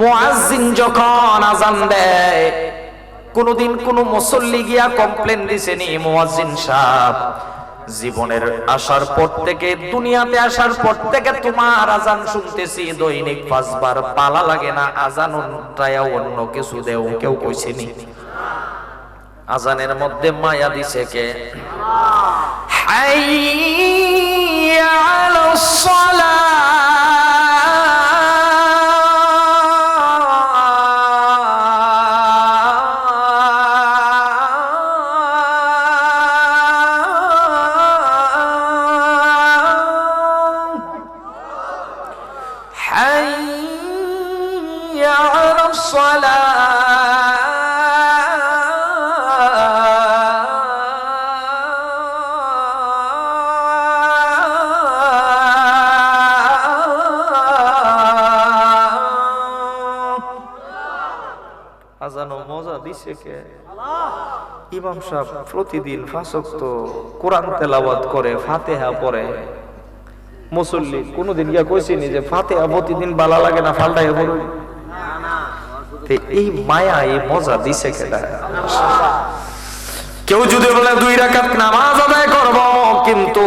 মুয়াজ্জিন যখন আযান দেয়, কোনদিন কোন মুসল্লি গিয়া কমপ্লেন দিছেনি, মুয়াজ্জিন সাহেব জীবনের আসার পর থেকে, দুনিয়াতে আসার পর থেকে তোমার আযান শুনতেছি দৈনিক 5 বার, পালা লাগে না আযান উল্টায়া অন্য কিছু দেও? কেউ কইছেনি? আযানের মধ্যে মায়া দিছে কে? হাইয়া আলাস সালাহ, হাইয়া আলাস সালাহ। আজানো মজা দিছে কে? ইমাম সাহেব প্রতিদিন 5 ওয়াক্ত কোরআন তেলাওয়াত করে, ফাতিহা পড়ে। মুসল্লি কোনদিন গিয়া কইছিনি যে ফাতিহা প্রতিদিন ভালো লাগে না, ফালটাইয়া পড়ুন? তে এই মায়া, এই মজা দিছে কেডা? কেউ যদি বলে 2 রাকাত নামাজ আদায় করব কিন্তু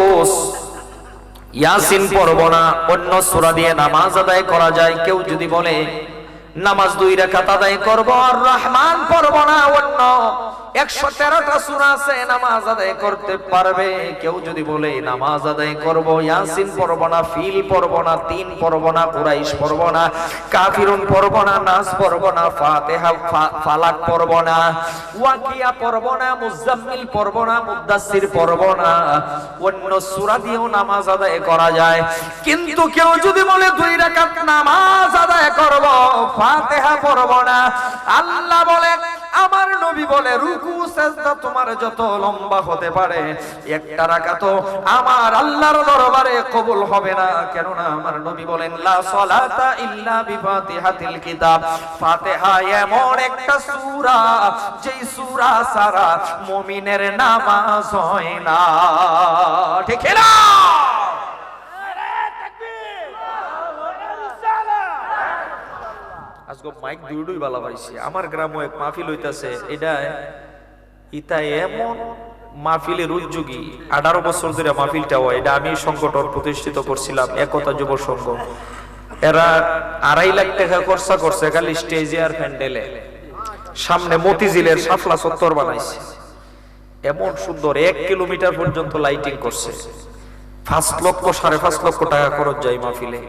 ইয়াসিন পড়ব না, অন্য সূরা দিয়ে নামাজ আদায় করা যায়। কেউ যদি বলে নামাজ 2 রাকাত আদায় করব আর রহমান পড়ব না, অন্য 113টা সূরা আছে নামাজ আদায় করতে পারবে। কেউ যদি বলে নামাজ আদায় করব, ইয়াসিন পড়ব না, ফিল পড়ব না, 3 পড়ব না, কুরাইশ পড়ব না, কাফিরুন পড়ব না, নাস পড়ব না, ফাতিহা ফালাক পড়ব না, ওয়াকিয়া পড়ব না, মুজাম্মিল পড়ব না, মুদাসসির পড়ব না, অন্য সূরা দিয়েও নামাজ আদায় করা যায়। কিন্তু কেউ যদি বলে 2 রাকাত নামাজ আদায় করব, ফাতিহা পড়ব না, আল্লাহ বলে, আমার নবী বলে, রুকু সিজদা তোমার যত লম্বা হতে পারে, একটা রাকাতও আমার আল্লাহর দরবারে কবুল হবে না। কেন না আমার নবী বলেন, লা সালাতা ইল্লা বিফাতিহাতিল কিতাব, ফাতিহা এমন একটা সূরা যেই সূরা ছাড়া মুমিনের নামাজ হয় না। ঠিক না? আজকে মাইক দুইডুই বালা পাইছি। আমার গ্রামে এক মাহফিল হইতাছে, ইটা এমন মাহফিলের উদ্যোগী 18 বছর ধরে মাহফিলটা হয়। এটা আমি সংগঠন প্রতিষ্ঠিত করছিলাম, একতা যুব সংঘ। এরা 2.5 লাখ টাকা খরচা করছে খালি স্টেজে আর প্যান্ডেলে। সামনে মতিঝিলের শাপলা চত্বর বানাইছে, এমন সুন্দর 1 কিলোমিটার পর্যন্ত লাইটিং করছে। 5 লক্ষ 5.5 লক্ষ টাকা খরচ যায় মাহফিলে।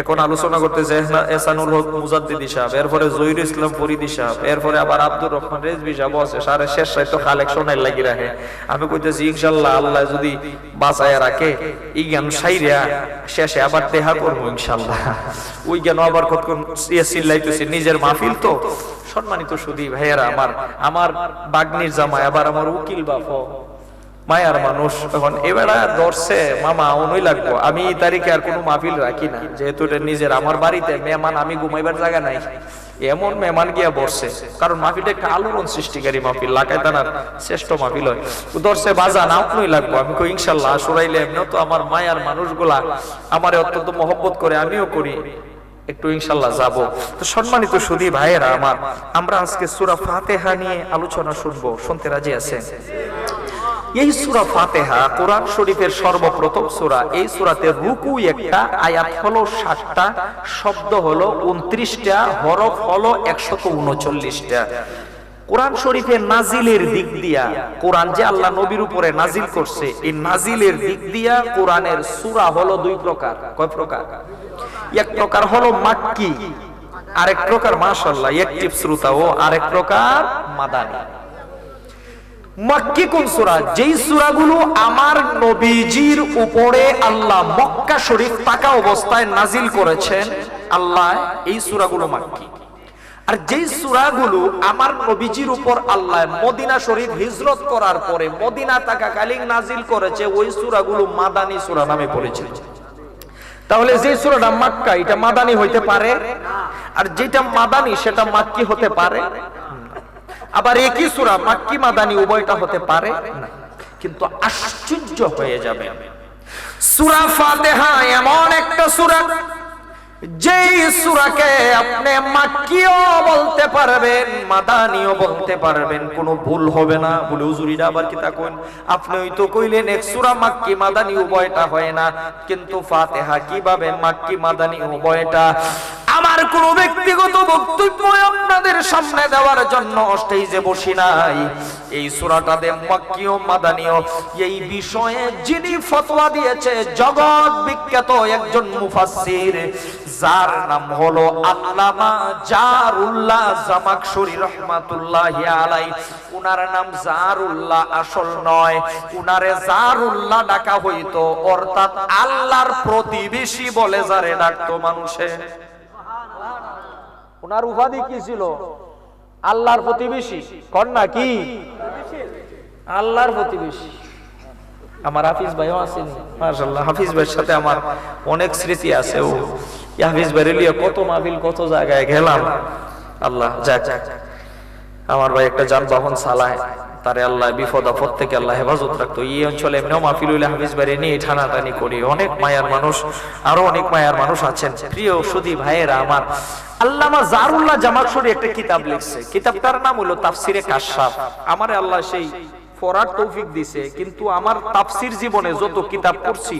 এখন আলোচনা করতেছে এহসানুল হক মুজাদ্দিদি সাহেব, এরপরে জহির ইসলাম ফরিদি সাহেব, এরপরে আবার আব্দুর রহমান রেজভী সাহেব আছে। সারে শেষ সাইতো কালেকশনের লাগি রাখে। আমি কইতেছি ইনশাআল্লাহ আল্লাহ যদি বাঁচায় রাখে, এই জ্ঞান সাইরা শেষে আবার দেখা করবো ইনশাআল্লাহ। ওই জ্ঞান আবার কতক্ষণ চিল্লাইতেছে, নিজের মাহফিল তো। সম্মানিত সুধী ভাইয়েরা, আমার বাগনির জামাই, আবার আমার উকিল বাপ, মায়ার মানুষ। এখন এবারে ধরছে মামা অনুই লাগবো। আমি এই তারিখে আর কোনো মাহফিল রাখি না, যেহেতু এটা নিজের আমার বাড়িতে মেহমান, আমি ঘুমাইবার জায়গা নাই। এমন মেহমান গিয়া বসছে, কারণ মাহফিলটা একটা আলোড়ন সৃষ্টিকারী মাহফিল, লাকায় তানার শ্রেষ্ঠ মাহফিল হয়। ধরছে বাজান আপনিই লাগবো। আমি কই ইনশাল্লাহ আসরাইলে এমনিও তো আমার মায়ার মানুষগুলা আমারে অত্যন্ত মহব্বত করে, আমিও করি, একটু ইনশাল্লাহ যাব। তো সম্মানিত সুধী ভাইয়েরা আমার, আমরা আজকে সূরা ফাতিহা নিয়ে আলোচনা শুনবো। শুনতে রাজি আছেন? এই সূরা ফাতিহা কোরআন শরীফের সর্বপ্রথম সূরা। এই সূরাতে রুকু একটা, আয়াত হলো 60টা, শব্দ হলো 29টা, হরফ হলো 139টা। কোরআন শরীফের নাজিলের দিক দিয়া, কোরআন যে আল্লাহ নবীর উপরে নাজিল করছে, এই নাজিলের দিক দিয়া কোরআনের সূরা হলো 2 প্রকার। কয় প্রকার? এক প্রকার হলো মাক্কি, আরেক প্রকার মাশাআল্লাহ একটিভ শ্রোতা, ও আরেক প্রকার মাদানী। মাক্কি কোন সূরা? যেই সূরাগুলো আমার নবীজির উপরে আল্লাহ মক্কা শরীফ থাকা অবস্থায় নাজিল করেছেন আল্লাহ, এই সূরাগুলো মাক্কি। আর যেই সূরাগুলো আমার নবীজির উপর আল্লাহ মদিনা শরীফ হিজরত করার পরে মদিনা থাকাকালীন নাজিল করেছে, ওই সূরাগুলো মাদানী সূরা নামে পরিচিত। তাহলে যে সূরাটা মক্কা, এটা মাদানী হইতে পারে, আর যেটা মাদানী সেটা মাক্কি হতে পারে। আবার একই সূরা মাক্কি মাদানী উভয়টা হতে পারে না। কিন্তু আশ্চর্য হয়ে যাবে, সূরা ফাতিহা এমন একটা সূরা যেই সূরাকে আপনি মাক্কিও বলতে পারবেন, মাদানিও বলতে পারবেন, কোনো ভুল হবে না। বলে হুজুরিরা আবার কি তা কইন? আপনি ওই তো কইলেন এক সূরা মাক্কি মাদানি উভয়টা হয় না, কিন্তু ফাতিহা কিভাবে মাক্কি মাদানি উভয়টা? আমার কোনো ব্যক্তিগত বক্তব্য আপনাদের সামনে দেওয়ার জন্য স্টেজে বসি নাই। এই সূরাটাতে মাক্কি ও মাদানিও এই বিষয়ে যিনি ফতোয়া দিয়েছে জগৎ বিখ্যাত একজন মুফাসসির, যার নাম হলো আল্লামা জারুল্লাহ জামাখশরী রাহমাতুল্লাহি আলাইহি। উনার নাম জারুল্লাহ আসল নয়, উনারে জারুল্লাহ ডাকা হইতো, অর্থাৎ আল্লাহর প্রতিবেশী বলে যারে ডাকতো মানুষে। উনার উপাধি কি ছিল? আল্লাহর প্রতিবেশী। কন্যা কি? আল্লাহর প্রতিবেশী। আমার হাফিজ ভাইও আছেন, মাশাআল্লাহ। হাফিজ ভাইয়ের সাথে আমার অনেক স্মৃতি আছে। ও হাফিজ ভাই লিয়ে কত মাহফিল কত জায়গায় গেলাম। আল্লাহ যাক, আমার ভাই একটা যানবাহন চালায়, তারে আল্লাহ বিপদ আপদ থেকে আল্লাহ হেফাজত রাখতো। এই অঞ্চলে এমনিও মাহফিল হইলে হাফিজ ভাই নিয়ে টানাটানি করি। অনেক মায়ার মানুষ, আরো অনেক মায়ার মানুষ আছেন। প্রিয় সুধী ভাইয়েরা আমার, আল্লামা জারুল্লাহ জামাখশরী একটা কিতাব লিখছে। কিতাবটার নাম হলো তাফসিরে কাশফ। আমারে আল্লাহ সেই পড়ার তৌফিক দিছে, কিন্তু আমার তাফসির জীবনে যত কিতাব পড়ছি,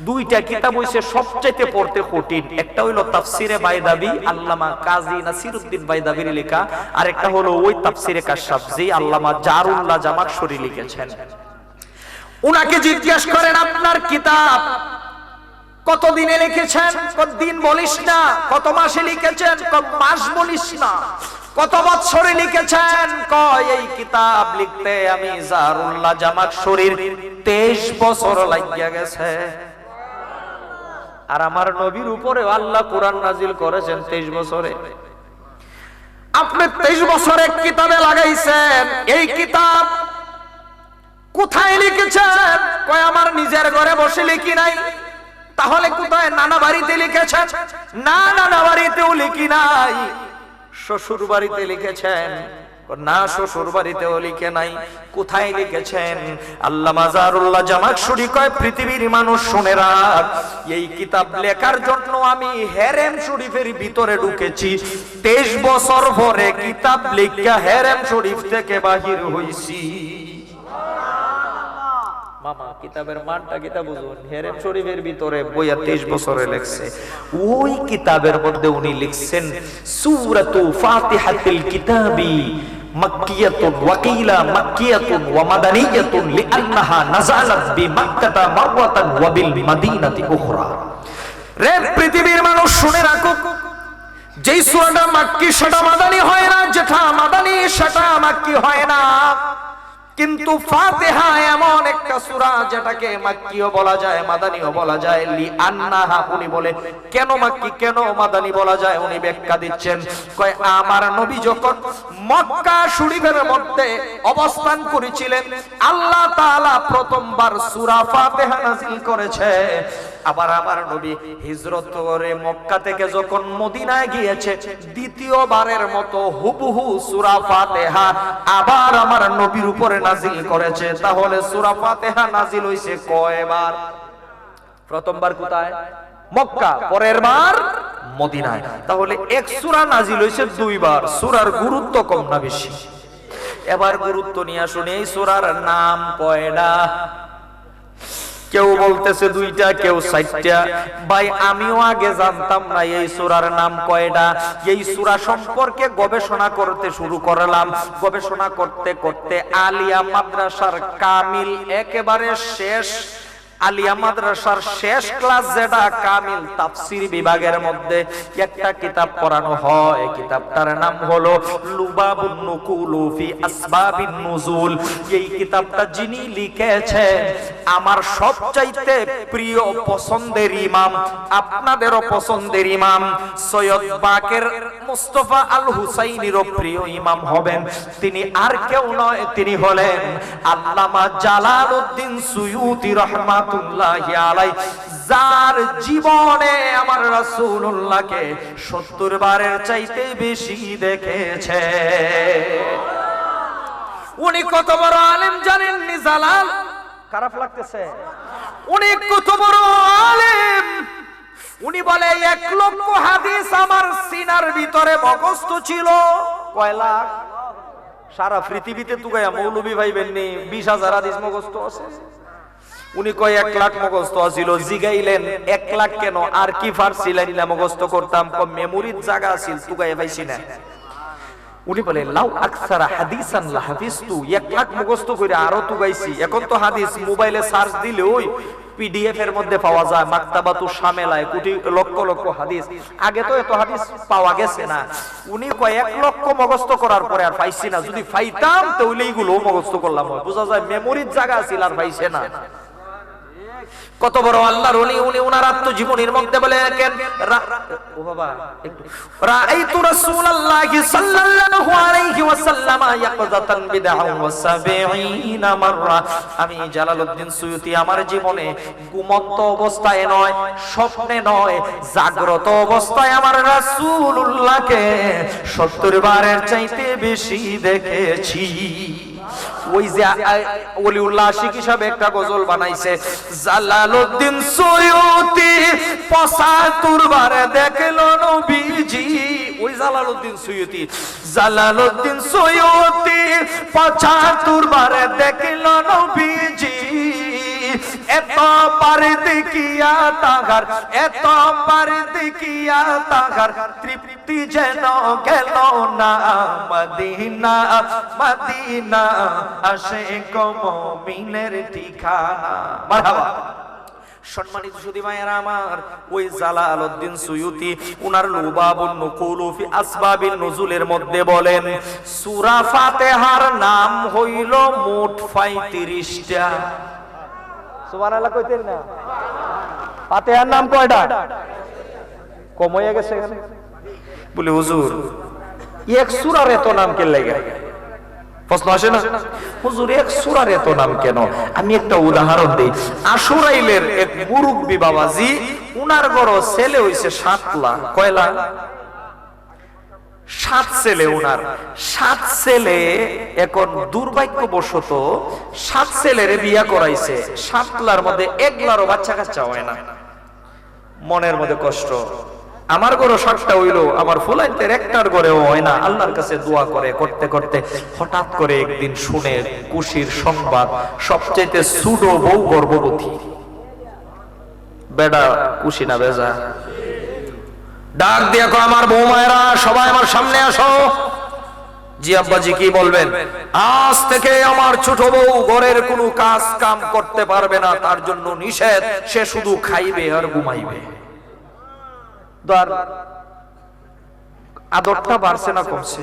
দুইটা কিতাব হইছে সবচেয়ে পড়তে কঠিন। একটা হইলো তাফসিরে বাইদাবি, আল্লামা কাজী নাসিরউদ্দিন বাইদাবির লেখা, আর একটা হলো ওই তাফসিরে কাশফ, যে আল্লামা জারুল্লাহ জামাখশরী লিখেছেন। উনাকে জিজ্ঞেস করেন, আপনার কিতাব কত দিনে লিখেছেন? কত দিন বলিস না। কত মাসে লিখেছেন? কত মাস বলিস না। কত বছরে লিখেছেন? কয় এই কিতাব লিখতে আমি জারুল্লাহ জামাখশরীর 23 বছর লাগিয়া গেছে। আর আমার নবীর উপরে আল্লাহ কোরআন নাজিল করেছেন 23 বছরে। আপনি 23 বছরে কিতাবে লাগাইছেন। এই কিতাব কোথায় লিখেছেন? কয় আমার নিজের ঘরে বসে লিখি নাই। তাহলে কোথায়? নানা বাড়িতে লিখেছেন। না, নানা বাড়িতেও লিখি নাই। শ্বশুর বাড়িতে লিখেছেন? না, শ্বশুর বাড়িতেও লিখে নাই। কোথায় লিখেছেন? আল্লামা জারুল্লাহ জামাখশরী কয়, পৃথিবীর মানুষ শুনে রাখ, এই কিতাব লেখার জন্য আমি হেরেম শরীফের ভিতরে ঢুকেছি। 23 বছর পরে কিতাব লেখা হেরেম শরীফ থেকে বাহির হইছি। মামা কিতাবের মানটা কিতাব বুঝুন। হেরেম শরীফের ভিতরে বইয়া 23 বছরে লেখছে। ওই কিতাবের মধ্যে উনি লিখছেন সূরাতু ফাতিহাতুল কিতাবি মাক্কিয়াতুন ওয়া কিলা মাক্কিয়াতুন ওয়া মাদানিয়াতুন লিআন্নাহা নাযালাত বিমাক্কাতা মাররাতান ওয়া বিল মাদিনাতি উখরা। রে পৃথিবীর মানুষ শুনে রাখো, যেই সূরাটা মাক্কি সেটা মাদানী হয় না, যেটা মাদানী সেটা মাক্কি হয় না। কিন্তু ফাতিহা এমন একটা সূরা যেটাকে মাক্কিও বলা যায়, মাদানিও বলা যায়। লিআন্নাহা, উনি বলে কেন মাক্কি কেন মাদানি বলা যায়, উনি ব্যাখ্যা দিচ্ছেন। কয় আমার নবী যখন মক্কা শরীফের মধ্যে অবস্থান করেছিলেন, আল্লাহ তাআলা প্রথমবার সূরা ফাতিহা নাযিল করেছে। আবার আমার নবী হিজরত করে মক্কা থেকে যখন মদিনায় গিয়েছে, দ্বিতীয়বারের মতো হুবহু সূরা ফাতিহা আবার আমার নবীর উপরে নাজিল করেছে। তাহলে সূরা ফাতিহা নাজিল হইছে কয়বার? প্রথমবার কোথায়? মক্কা, পরের বার মদিনায়। তাহলে এক সূরা নাজিল হইছে 2 বার। সূরার গুরুত্ব কম না বেশি? এবার গুরুত্ব নিয়ে আসুন। এই সূরার নাম কয়টা? কেউ বলতেছে 2টা, কেউ 4টা। ভাই আমিও আগে জানতাম না এই সূরার নাম কয়টা। এই সূরা সম্পর্কে গবেষণা করতে শুরু করলাম। গবেষণা করতে করতে আলিয়া মাদ্রাসার কামিল একেবারে শেষ, আলিয়া মাদ্রাসার শেষ ক্লাস যেটা কামিল তাফসীর বিভাগের মধ্যে একটা কিতাব পড়ানো হয়। কিতাবটার নাম হলো লুবাবুন নুকুলু ফি আসবাবিন নুজুল। এই কিতাবটা যিনি লিখেছেন আমার সবচাইতে প্রিয় পছন্দের ইমাম, আপনাদেরও পছন্দের ইমাম সৈয়দ বাকের মুস্তাফা আল হুসাইনিরও প্রিয় ইমাম হবেন। তিনি আর কেউ নয়, তিনি হলেন আল্লামা জালালউদ্দিন সুয়ুতী রাহমাতুল্লাহি আলাইহি, যার জীবনে আমার রাসূলুল্লাহকে 70 বারের চাইতে বেশি দেখেছে। উনি কত বড় আলেম জানেননি? জালাল খারাপ লাগতেছে? উনি কত বড় আলেম, উনি বলে 1 লক্ষ হাদিস আমার সিনার ভিতরে মুখস্থ ছিল। কয় লাখ? সারা পৃথিবীতে তুগায়া মৌলভী ভাইবেন নি 20,000 হাদিস মুখস্থ আছে। উনি কয় 1 লাখ মুখস্থ আছিল। জিগাইলেন 1 লাখ কেন, আর কি ফারছিলেন না মুখস্থ করতাম? কম মেমোরির জায়গা আছিল, তুগায়া পাইছি না। উনি বলে লাউ আকসারা হাদিসান লা হাফিজতু, 1 লাখ মুখস্থ করে আরো তুগাইছি। এখন তো হাদিস মোবাইলে সার্চ দিলে ওই পিডিএফ এর মধ্যে পাওয়া যায়, মাকতাবাতু শামেলায় কোটি লক্ষ লক্ষ হাদিস। আগে তো এত হাদিস পাওয়া গেছে না। উনি কয় 1 লক্ষ মুখস্থ করার পরে আর পাইছি না, যদি পাইতাম তাহলে এইগুলো মুখস্থ করলাম। বোঝা যায় মেমোরির জায়গা ছিল আর পাইছে না। কত বড় আল্লাহর ওলি! উনি ওনার আত্মজীবনীর মধ্যে বলেন, ও বাবা একটু, রাআইতু রাসূলুল্লাহি সাল্লাল্লাহু আলাইহি ওয়াসাল্লাম ইয়াকযাতান বিদআ ওয়া ৭০ মাররা। আমি জালালউদ্দিন সুয়ুতী আমার জীবনে ঘুমন্ত অবস্থায় নয়, স্বপ্নে নয়, জাগ্রত অবস্থায় আমার রাসূলুল্লাহকে ৭০ বারের চাইতে বেশি দেখেছি। ওই যে ওলিউল্লাহ আশিক হিসাবে একটা গজল বানাইছে, জালালউদ্দিন সুয়ুতী ৭৫ বারে দেখলো নবীজি। ওই জালালউদ্দিন সুয়ুতী ৭৫ বারে দেখলো নবীজি। এত পারে দেখিয়া তাহার, এত পারে দেখিয়া তাহার তৃপ্তি যেন গেল না। মদিনা মদিনা আশিক মুমিনের ঠিকানা। মারহাবা। সম্মানিত সুধী ভাইয়েরা আমার, ওই জালালউদ্দিন সুয়ুতী উনার লুবাবুন নুকুল ফি আসবাবিন নুজুলের মধ্যে বলেন, সূরা ফাতিহার নাম হইল মোট ৩৫টা। সুবহানাল্লাহ কইতেন না? ফাতিহার নাম কয়টা? কম হয়ে গেছে এখানে। বলে হুজুর এক সূরার এত নাম কেন লাগে? প্রশ্ন আসে না, হুজুর এক সূরার এত নাম কেন? আমি একটা উদাহরণ দেই। আশুরাইলের এক মুরব্বি বাবাজি, উনার বড় ছেলে হইছে ৭ লাখ। কয় লাখ? 7 ছেলে উনার। 7 ছেলে এখন দুর্ভাগ্যবশত 7 ছেলের বিয়া করাইছে। 7 লার মধ্যে 1 লারও বাচ্চা কাচ্চা হয় না। মনের মধ্যে কষ্ট। আমার ঘরে 7টা হইলো, আমার ফুলাইতের একটার ঘরেও হয় না। আল্লাহর কাছে দোয়া করে করতে করতে হঠাৎ করে একদিন শুনে খুশির সংবাদ, সবচেয়ে ছোট বউ গর্ভবতী। বেডা খুশি না বেজা? ডাক দিয়ে কয়, আমার বৌমায়েরা সবাই আমার সামনে আসো। জি আব্বাজি কি বলবেন? আজ থেকে আমার ছোট বউ ঘরের কোনো কাজ কাম করতে পারবে না, তার জন্য নিষেধ। সে শুধু খাইবে আর ঘুমাইবে। আদরটা বাড়ছে না কমছে?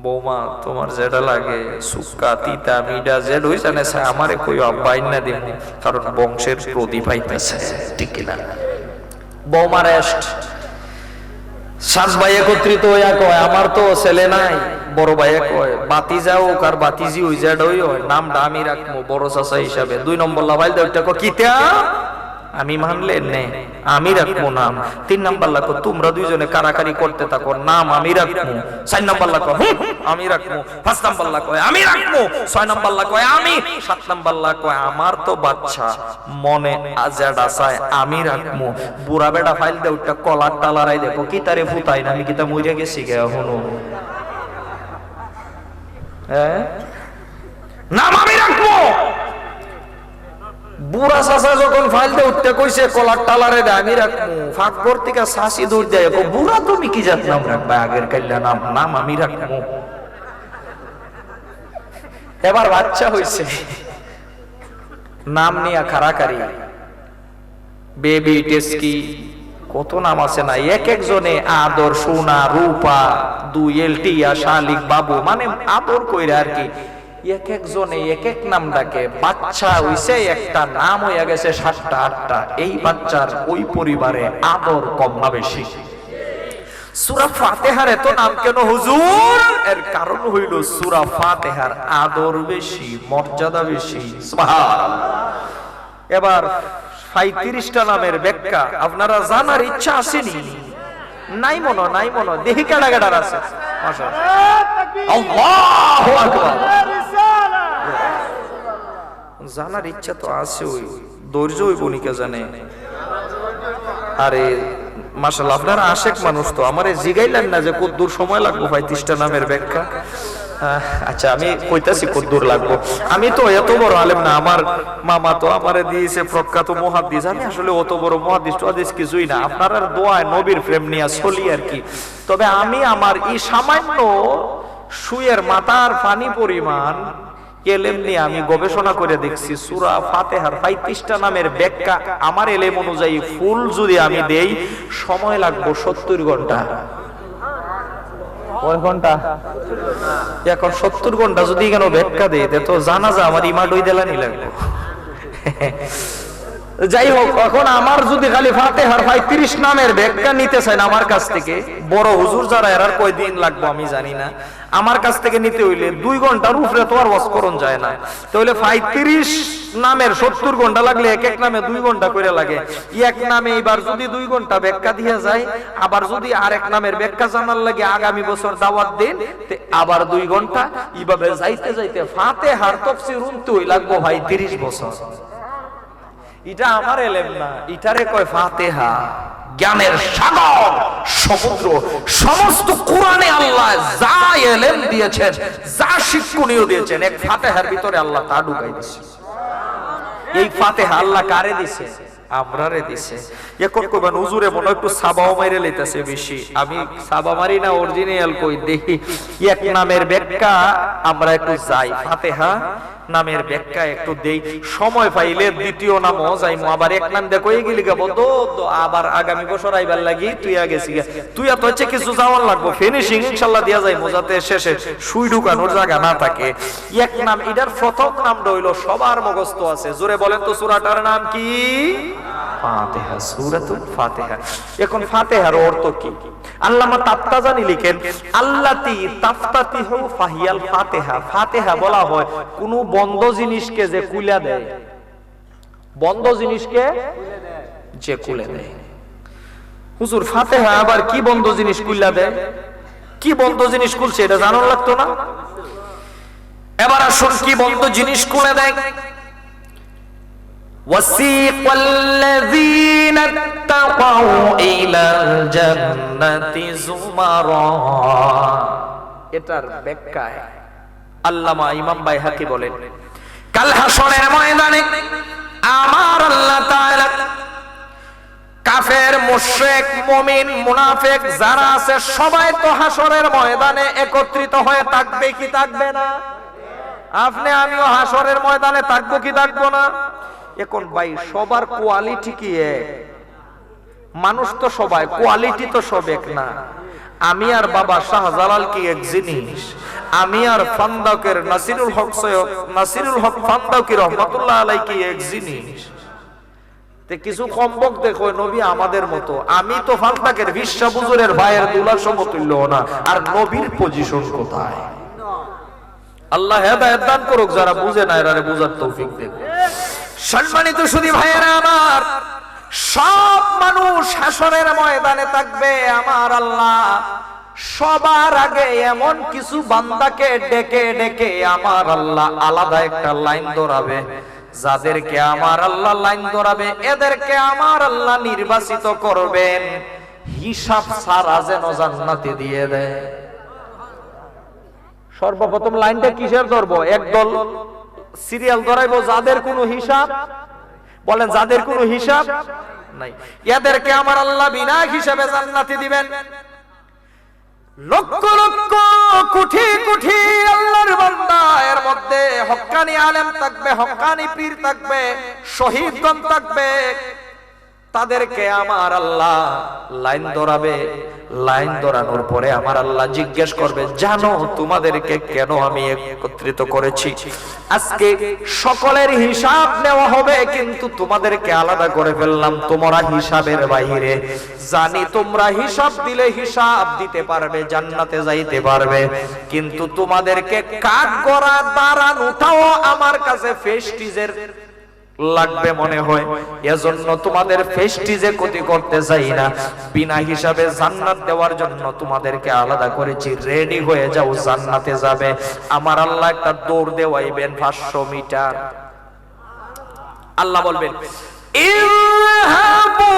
বৌমা তোমার যেটা লাগে সুক্কা তিতা মিডা যেটা হইছে না আমারে কই আব্বাই না দিন, কারণ বংশের প্রদীপ আইতাছে, ঠিক কিনা? বৌমা রেস্ট। 7 ভাই একত্রিত হইয়া কয়, আমার তো ছেলে নাই। বড় ভাইয়া কয়, বাতি যাও কার বাতিজি হই যেটা হই হয়, নামটা আমি রাখবো বড় চাচা হিসাবে। 2 নম্বর লাভাইল দেওয়া কয়, কিতা আমি মানলে নে, আমি রাখবো নাম। 3 নাম্বার লাখ তোমরা দুইজনে কারাকারি করতে থাকো, নাম আমি রাখবো। 4 নাম্বার লাখ আমি রাখবো। 5 নাম্বার লাখ আমি রাখবো। 6 নাম্বার লাখ আমি। 7 নাম্বার লাখ আমার তো বাচ্চা মনে আজাডা চায় আমি রাখবো। বুড়া বেটা ফাইল দে ওটা কলার টালারাই দেখো কি তারে ফুতাই না, আমি কিতা মইরা গেছি গে এখনো। হ্যাঁ নাম আমি রাখবো। বুড়া চাচা যখন ফাইলতে উঠতে কইছে কলার টালারে দে আমি রাখবো, ফাঁক ভর থেকে শাসি দৌড় দেয়, বুড়া তুমি কি জাত নাম রাখবা? আগের কাইল্লা নাম নাম আমি রাখবো। এবার বাচ্চা হইছে, নাম নিয়ে খারাকারি, বেবি টেস্কি কত নাম আছে না। এক একজনে আদর, সোনা, রূপা, 2 এলটিয়া, শালিক, বাবু, মানে আদর কইরা আর কি। এক একজনে এক এক নাম ডাকে। বাচ্চা হইছে একটা, নাম হইয়া গেছে 7টা 8টা। এই বাচ্চার ওই পরিবারে আদর কম না বেশি? সূরা ফাতিহার এত নাম কেন হুজুর? এর কারণ হইল সূরা ফাতিহার আদর বেশি, মর্যাদা বেশি। সুবহানাল্লাহ। এবার 35টা নামের ব্যাখ্যা আপনারা জানার ইচ্ছা আসেনি? নাই মনো, নাই মনো, দেখি কেডা কেডার আছে। মাশাআল্লাহ, আল্লাহু আকবার। জানার ইচ্ছা তো আছে, ওই ধৈর্য ওই বনিকা জানে। আরে মাশাআল্লাহ, আপনারা আশেক মানুষ, তো আমারে জিগাইলেন না যে কতদূর সময় লাগবে ভাই 30টা নামের ব্যাখ্যা। আচ্ছা আমি কইতাছি কতদূর লাগবো। আমি তো এত বড় আলেম না, আমার মামা তো আমারে দিয়েছে প্রখ্যাত মুহাদ্দিস, আমি আসলে অত বড় মুহাদ্দিস কিছুই না। আপনার দোয়ায় নবীর প্রেম নিয়ে চলি আর কি। তবে আমি আমার এই সামান্য সুয়ের মাথার পানি পরিমাণ এলেম নিয়ে আমি গবেষণা করে দেখছি, সূরা ফাতিহার 35টা নামের ব্যাখ্যা আমার এলেম অনুযায়ী ফুল যদি আমি দেই সময় লাগবে 70 ঘন্টা। কয় ঘন্টা? এখন 70 ঘন্টা যদি কেন ব্যাখ্যা দেই তো জানাজা আমার ইমা ডই দেলানি লাগবে। যাই হোক, এখন আমার যদি খালি ফাতিহার 35 নামের ব্যাখ্যা নিতে চান আমার কাছ থেকে, বড় হুজুর যারা এরার কয়দিন লাগবে আমি জানি না, আমার কাছ থেকে নিতে হইলে 2 ঘন্টার উপরে তো আর ওয়াজ করন যায় না। তাহলে 35 নামের 70 ঘন্টা লাগলে এক এক নামে 2 ঘন্টা করে লাগে। এক নামে এবার যদি 2 ঘন্টা ব্যাখ্যা দিয়ে যায়, আবার যদি আরেক নামের ব্যাখ্যা জানার লাগে আগামী বছর দাওয়াত দেন আবার 2 ঘন্টা, এইভাবে যাইতে যাইতে ফাতিহার তাফসীর উনতেই লাগবে ভাই 30 বছর। এটা আমার এলেম না, এটারে কয় ফাতিহা, জ্ঞানের সাগর সমুদ্র। সমস্ত কোরআনে আল্লাহ যা এলেম দিয়েছেন, যা শিক্ষণীয় দিয়েছেন, এক ফাতিহার ভিতরে আল্লাহ তা ঢুকাই দিয়েছে। এই ফাতিহা আল্লাহ কারে দিছে? আমরারে দিছে। এখন কইবেন হুজুরে মনে একটু সাবাও মাইরে লইতাছে বেশি। আমি সাবা মারি না, অরিজিনাল কই দেখি। এক নামের ব্যাখ্যা আমরা একটু যাই, ফাতিহা নামের ব্যাখ্যা একটু দেই, সময় পাইলে দ্বিতীয় নামও যাইমু। আবার এক নাম দেখো গেলি গাবো তো আবার আগামী বছর আইবার লাগি তুই আগে গেছিস, তুই এত হচ্ছে কিছু যাওয়ার লাগবো, ফিনিশিং ইনশাআল্লাহ দিয়া যাইমু, যাতে শেষে সুই ঢুকানোর জায়গা না থাকে। এক নাম, এটার প্রথম নামটা হইলো সবার মুখস্থ আছে, জোরে বলেন তো সূরাটার নাম কি? ফাতিহা, সূরাতুল ফাতিহা। এখন ফাতিহার অর্থ কি? আল্লামা তাফতাজানি লিখেন, আল্লাতি তাফতাতিহু ফাহিয়াল ফাতিহা। ফাতিহা বলা হয় কোন বন্ধ জিনিসকে যে খুলে দেয়, বন্ধ জিনিসকে যে খুলে দেয়। হুজুর ফাতিহা আবার কি বন্ধ জিনিস খুলে দেয়? কি বন্ধ জিনিস খুলছে এটা জানার লাগতো না? এবার আসুন কি বন্ধ জিনিস খুলে দেয়। وَسِيقَ الَّذِينَ اتَّقَوْا إِلَى الْجَنَّةِ زُمَرًا। এটার ব্যাখ্যায় আল্লামা ইমাম বাইহাকি বলেন, কাল হাসরের ময়দানে আমার আল্লাহ তাআলা কাফের, মুশরিক, মুমিন, মুনাফিক যারা আছে সবাই তো হাসরের ময়দানে একত্রিত হয়ে থাকবে কি থাকবে না? আপনি আমিও হাসরের ময়দানে থাকবো কি থাকবো না? এখন ভাই সবার কোয়ালিটি কি এক? মানুষ তো সবাই, কোয়ালিটি তো সব এক না। আমি আর বাবা শাহজালাল কি এক জিনিস? আমি আর ফান্দাকের নাসিরুল হক ফান্দাকি রহমাতুল্লাহ আলাইহি কি এক জিনিস? তে কিছু কমবক দেখো নবী আমাদের মতো। আমি তো ফান্দাকের বিশ্বা বুজুরের ভাইয়ের দুলার সমতুল্য না, আর নবীর পজিশন কোথায়? আল্লাহ হেদায়েত দান করুক, যারা বুঝে না এরারে বুঝার তৌফিক দেন। সম্মানিত সুধী ভাইয়েরা আমার, সব মানুষ হাসরের ময়দানে থাকবে। আমার আল্লাহ সবার আগে এমন কিছু বান্দাকে ডেকে ডেকে আমার আল্লাহ আলাদা একটা লাইন ধরাবে। যাদেরকে আমার আল্লাহ লাইন ধরাবে, এদেরকে আমার আল্লাহ নির্বাচিত করবেন, হিসাব ছাড়া যেন জান্নাতে দিয়ে দেয়। সর্বপ্রথম লাইনটা কিসের ধরবো? একদল সিরিয়াল ধরাইবো যাদের কোনো হিসাব, বলেন যাদের কোনো হিসাব নাই, এদেরকে আমার আল্লাহ বিনা হিসাবে জান্নাতে দিবেন। লক্ষ লক্ষ কোটি কোটি আল্লাহর বান্দা, এর মধ্যে হক্কানি আলেম থাকবে, হক্কানি পীর থাকবে, শহীদগণ থাকবে। তাদেরকে আমার আল্লাহ লাইন ধরাবে। লাইন ধরানোর পরে আমার আল্লাহ জিজ্ঞেস করবে, জানো তোমাদেরকে কেন আমি একত্রিত করেছি? আজকে সকলের হিসাব নেওয়া হবে, কিন্তু তোমাদেরকে আলাদা করে ফেললাম তোমরা হিসাবের বাইরে। জানি তোমরা হিসাব দিলে হিসাব দিতে পারবে, জান্নাতে যাইতে পারবে, কিন্তু তোমাদেরকে কাঠগড়া দাঁড়ানোটাও আমার কাছে প্রেস্টিজের লাগবে মনে হয়। এজন্য তোমাদের প্রেস্টিজে ক্ষতি করতে চাই না, বিনা হিসাবে জান্নাত দেওয়ার জন্য তোমাদেরকে আলাদা করেছি। রেডি হয়ে যাও, জান্নাতে যাবে। আমার আল্লাহ একটা দৌড় দেওয়াইবেন 500 মিটার। আল্লাহ বলবেন, ইযহাবু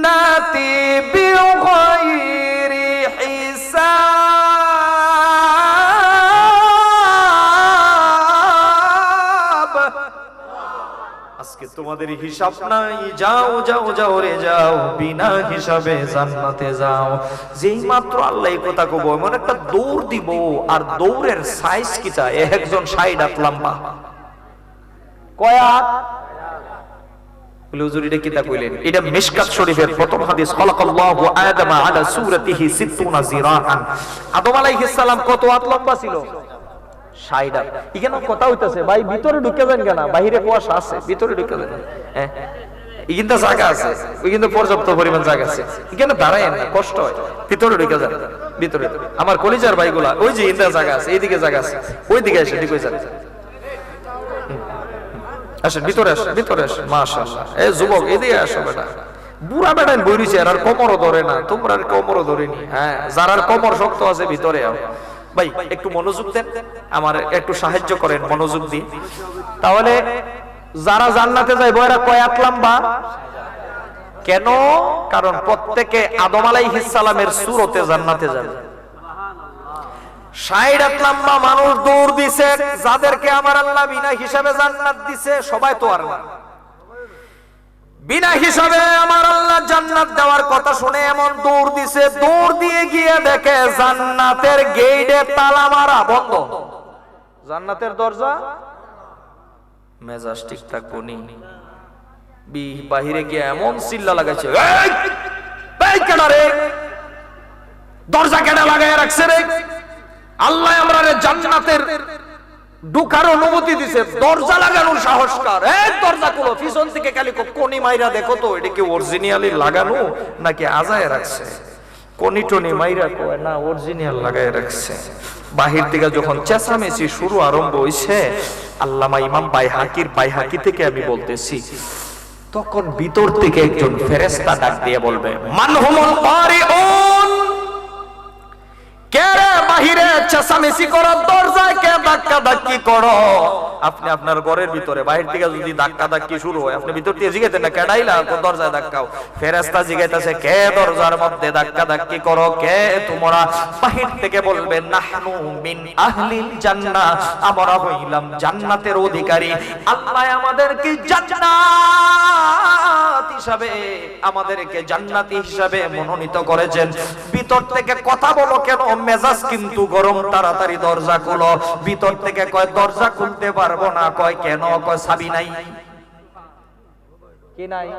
জান্নাতি বিগাইরি হিসাব। আজকে তোমাদের হিসাব নাই, যাও যাও যাও রে যাও, বিনা হিসাবে জান্নাতে যাও। যেই মাত্র আল্লাহ এই কথা কব, এমন একটা দৌড় দিব, আর দৌড়ের সাইজ কিটা, একজন 60 হাত লম্বা। কয়া হুজুরিটা কিতা কইলেন? এটা মিশকাত শরীফের প্রথম হাদিস। খালাকাল্লাহু আদামা আলা সূরাতিহি 60 জিরাআন। আদম আলাইহিস সালাম কত হাত লম্বা ছিল? 60 হাত। এখানে কথা হইতাছে, ভাই ভিতরে ঢুকে যান কেন? বাইরে কুয়াশা আছে, ভিতরে ঢুকে যান। হ্যাঁ, এখানে জায়গা আছে, ওইখানে পর্যাপ্ত পরিমাণ জায়গা আছে, এখানে দাঁড়ায়েন না, কষ্ট হয়, ভিতরে ঢুকে যান। ভিতরে আমার কলিজার ভাইগুলা, ওই যে ইন্দা জায়গা আছে, এইদিকে জায়গা আছে, ওইদিকে এসে ঠিক হয়ে যান। আসেন ভিতরে, আসেন ভিতরে, আসেন। মাশাআল্লাহ। এই যুবক এদিকে আসো বেটা। বুড়া বেটান বইরিছে, আর কোমরও ধরে না, তোমরা আর কোমরও ধরেনি। হ্যাঁ, যারার কোমর শক্ত আছে ভিতরে আও। ভাই একটু মনোযোগ দেন, আমার একটু সাহায্য করেন, মনোযোগ দিন। তাহলে যারা জান্নাতে যাইবো এরা কয় হাত লম্বা? কেন? কারণ প্রত্যেকে আদম আলাইহিস সালামের সূরতে জান্নাতে যাবে। 60 হাত লম্বা মানুষ দৌড় দিছে, যাদেরকে আমার আল্লাহ বিনা হিসাবে জান্নাত দিছে, সবাই তো আর না। বিনা হিসাবে আমার আল্লাহ জান্নাত দেওয়ার কথা শুনে এমন দৌড় দিছে, দৌড় দিয়ে গিয়ে দেখে জান্নাতের গেটে তালা মারা, বন্ধ। জান্নাতের দরজা, মেজাজ ঠিক থাকবো নি। বাহিরে গিয়ে এমন চিল্লা লাগাইছে, এই এই কেডা রে, দরজা কেডা লাগায় রাখছে রে? আল্লাহ আমরারে জান্নাতের ঢুকার অনুমতি দিছে, দরজা লাগানোর সাহস কার? এই দরজা খুলো। পিছন থেকে খালি কোনি মাইরা দেখো তো, এটা কি অরিজিনালি লাগানো নাকি আজায় রাখছে? কোনি টনি মাইরা কয় না, অরিজিনাল লাগায় রাখছে। বাহির থেকে যখন চেঁচামেচি শুরু আরম্ভ হইছে, আল্লামা ইমাম বাইহাকি থেকে আমি বলতেছি, তখন ভিতর থেকে একজন ফেরেশতা ডাক দিয়ে বলবে, মান হুমুল কারিউন, কে রে বাহিরে চেঁচামেচি করো, দরজায় কে ধাক্কা ধাক্কি করো? আপনি আপনার ঘরের ভিতরে বাহির থেকে যদি ধাক্কা ধাক্কি শুরু হয়, আপনি ভিতর থেকে জিগাইতেন না, কেডাইলা দরজায় ধাক্কাও? ফেরেশতা জিগাইতেছে, কে দরজার মধ্যে ধাক্কা ধাক্কি করো, কে তোমরা? বাহির থেকে বলবেন, নাহনু মিন আহলিল জান্নাহ, আমরা হইলাম জান্নাতের অধিকারী। আল্লাহ আমাদেরকে জান্নাত হিসাবে, আমাদেরকে জান্নাতি হিসাবে মনোনীত করেছেন। ভিতর থেকে কথা বলো কেন? মেজাজ কিন্তু গরম, তাড়াতাড়ি দরজা খুলো। ভিতর থেকে কয় দরজা খুলতে পারবো না। কয় কেন? কয় চাবি নাই। কি নাই?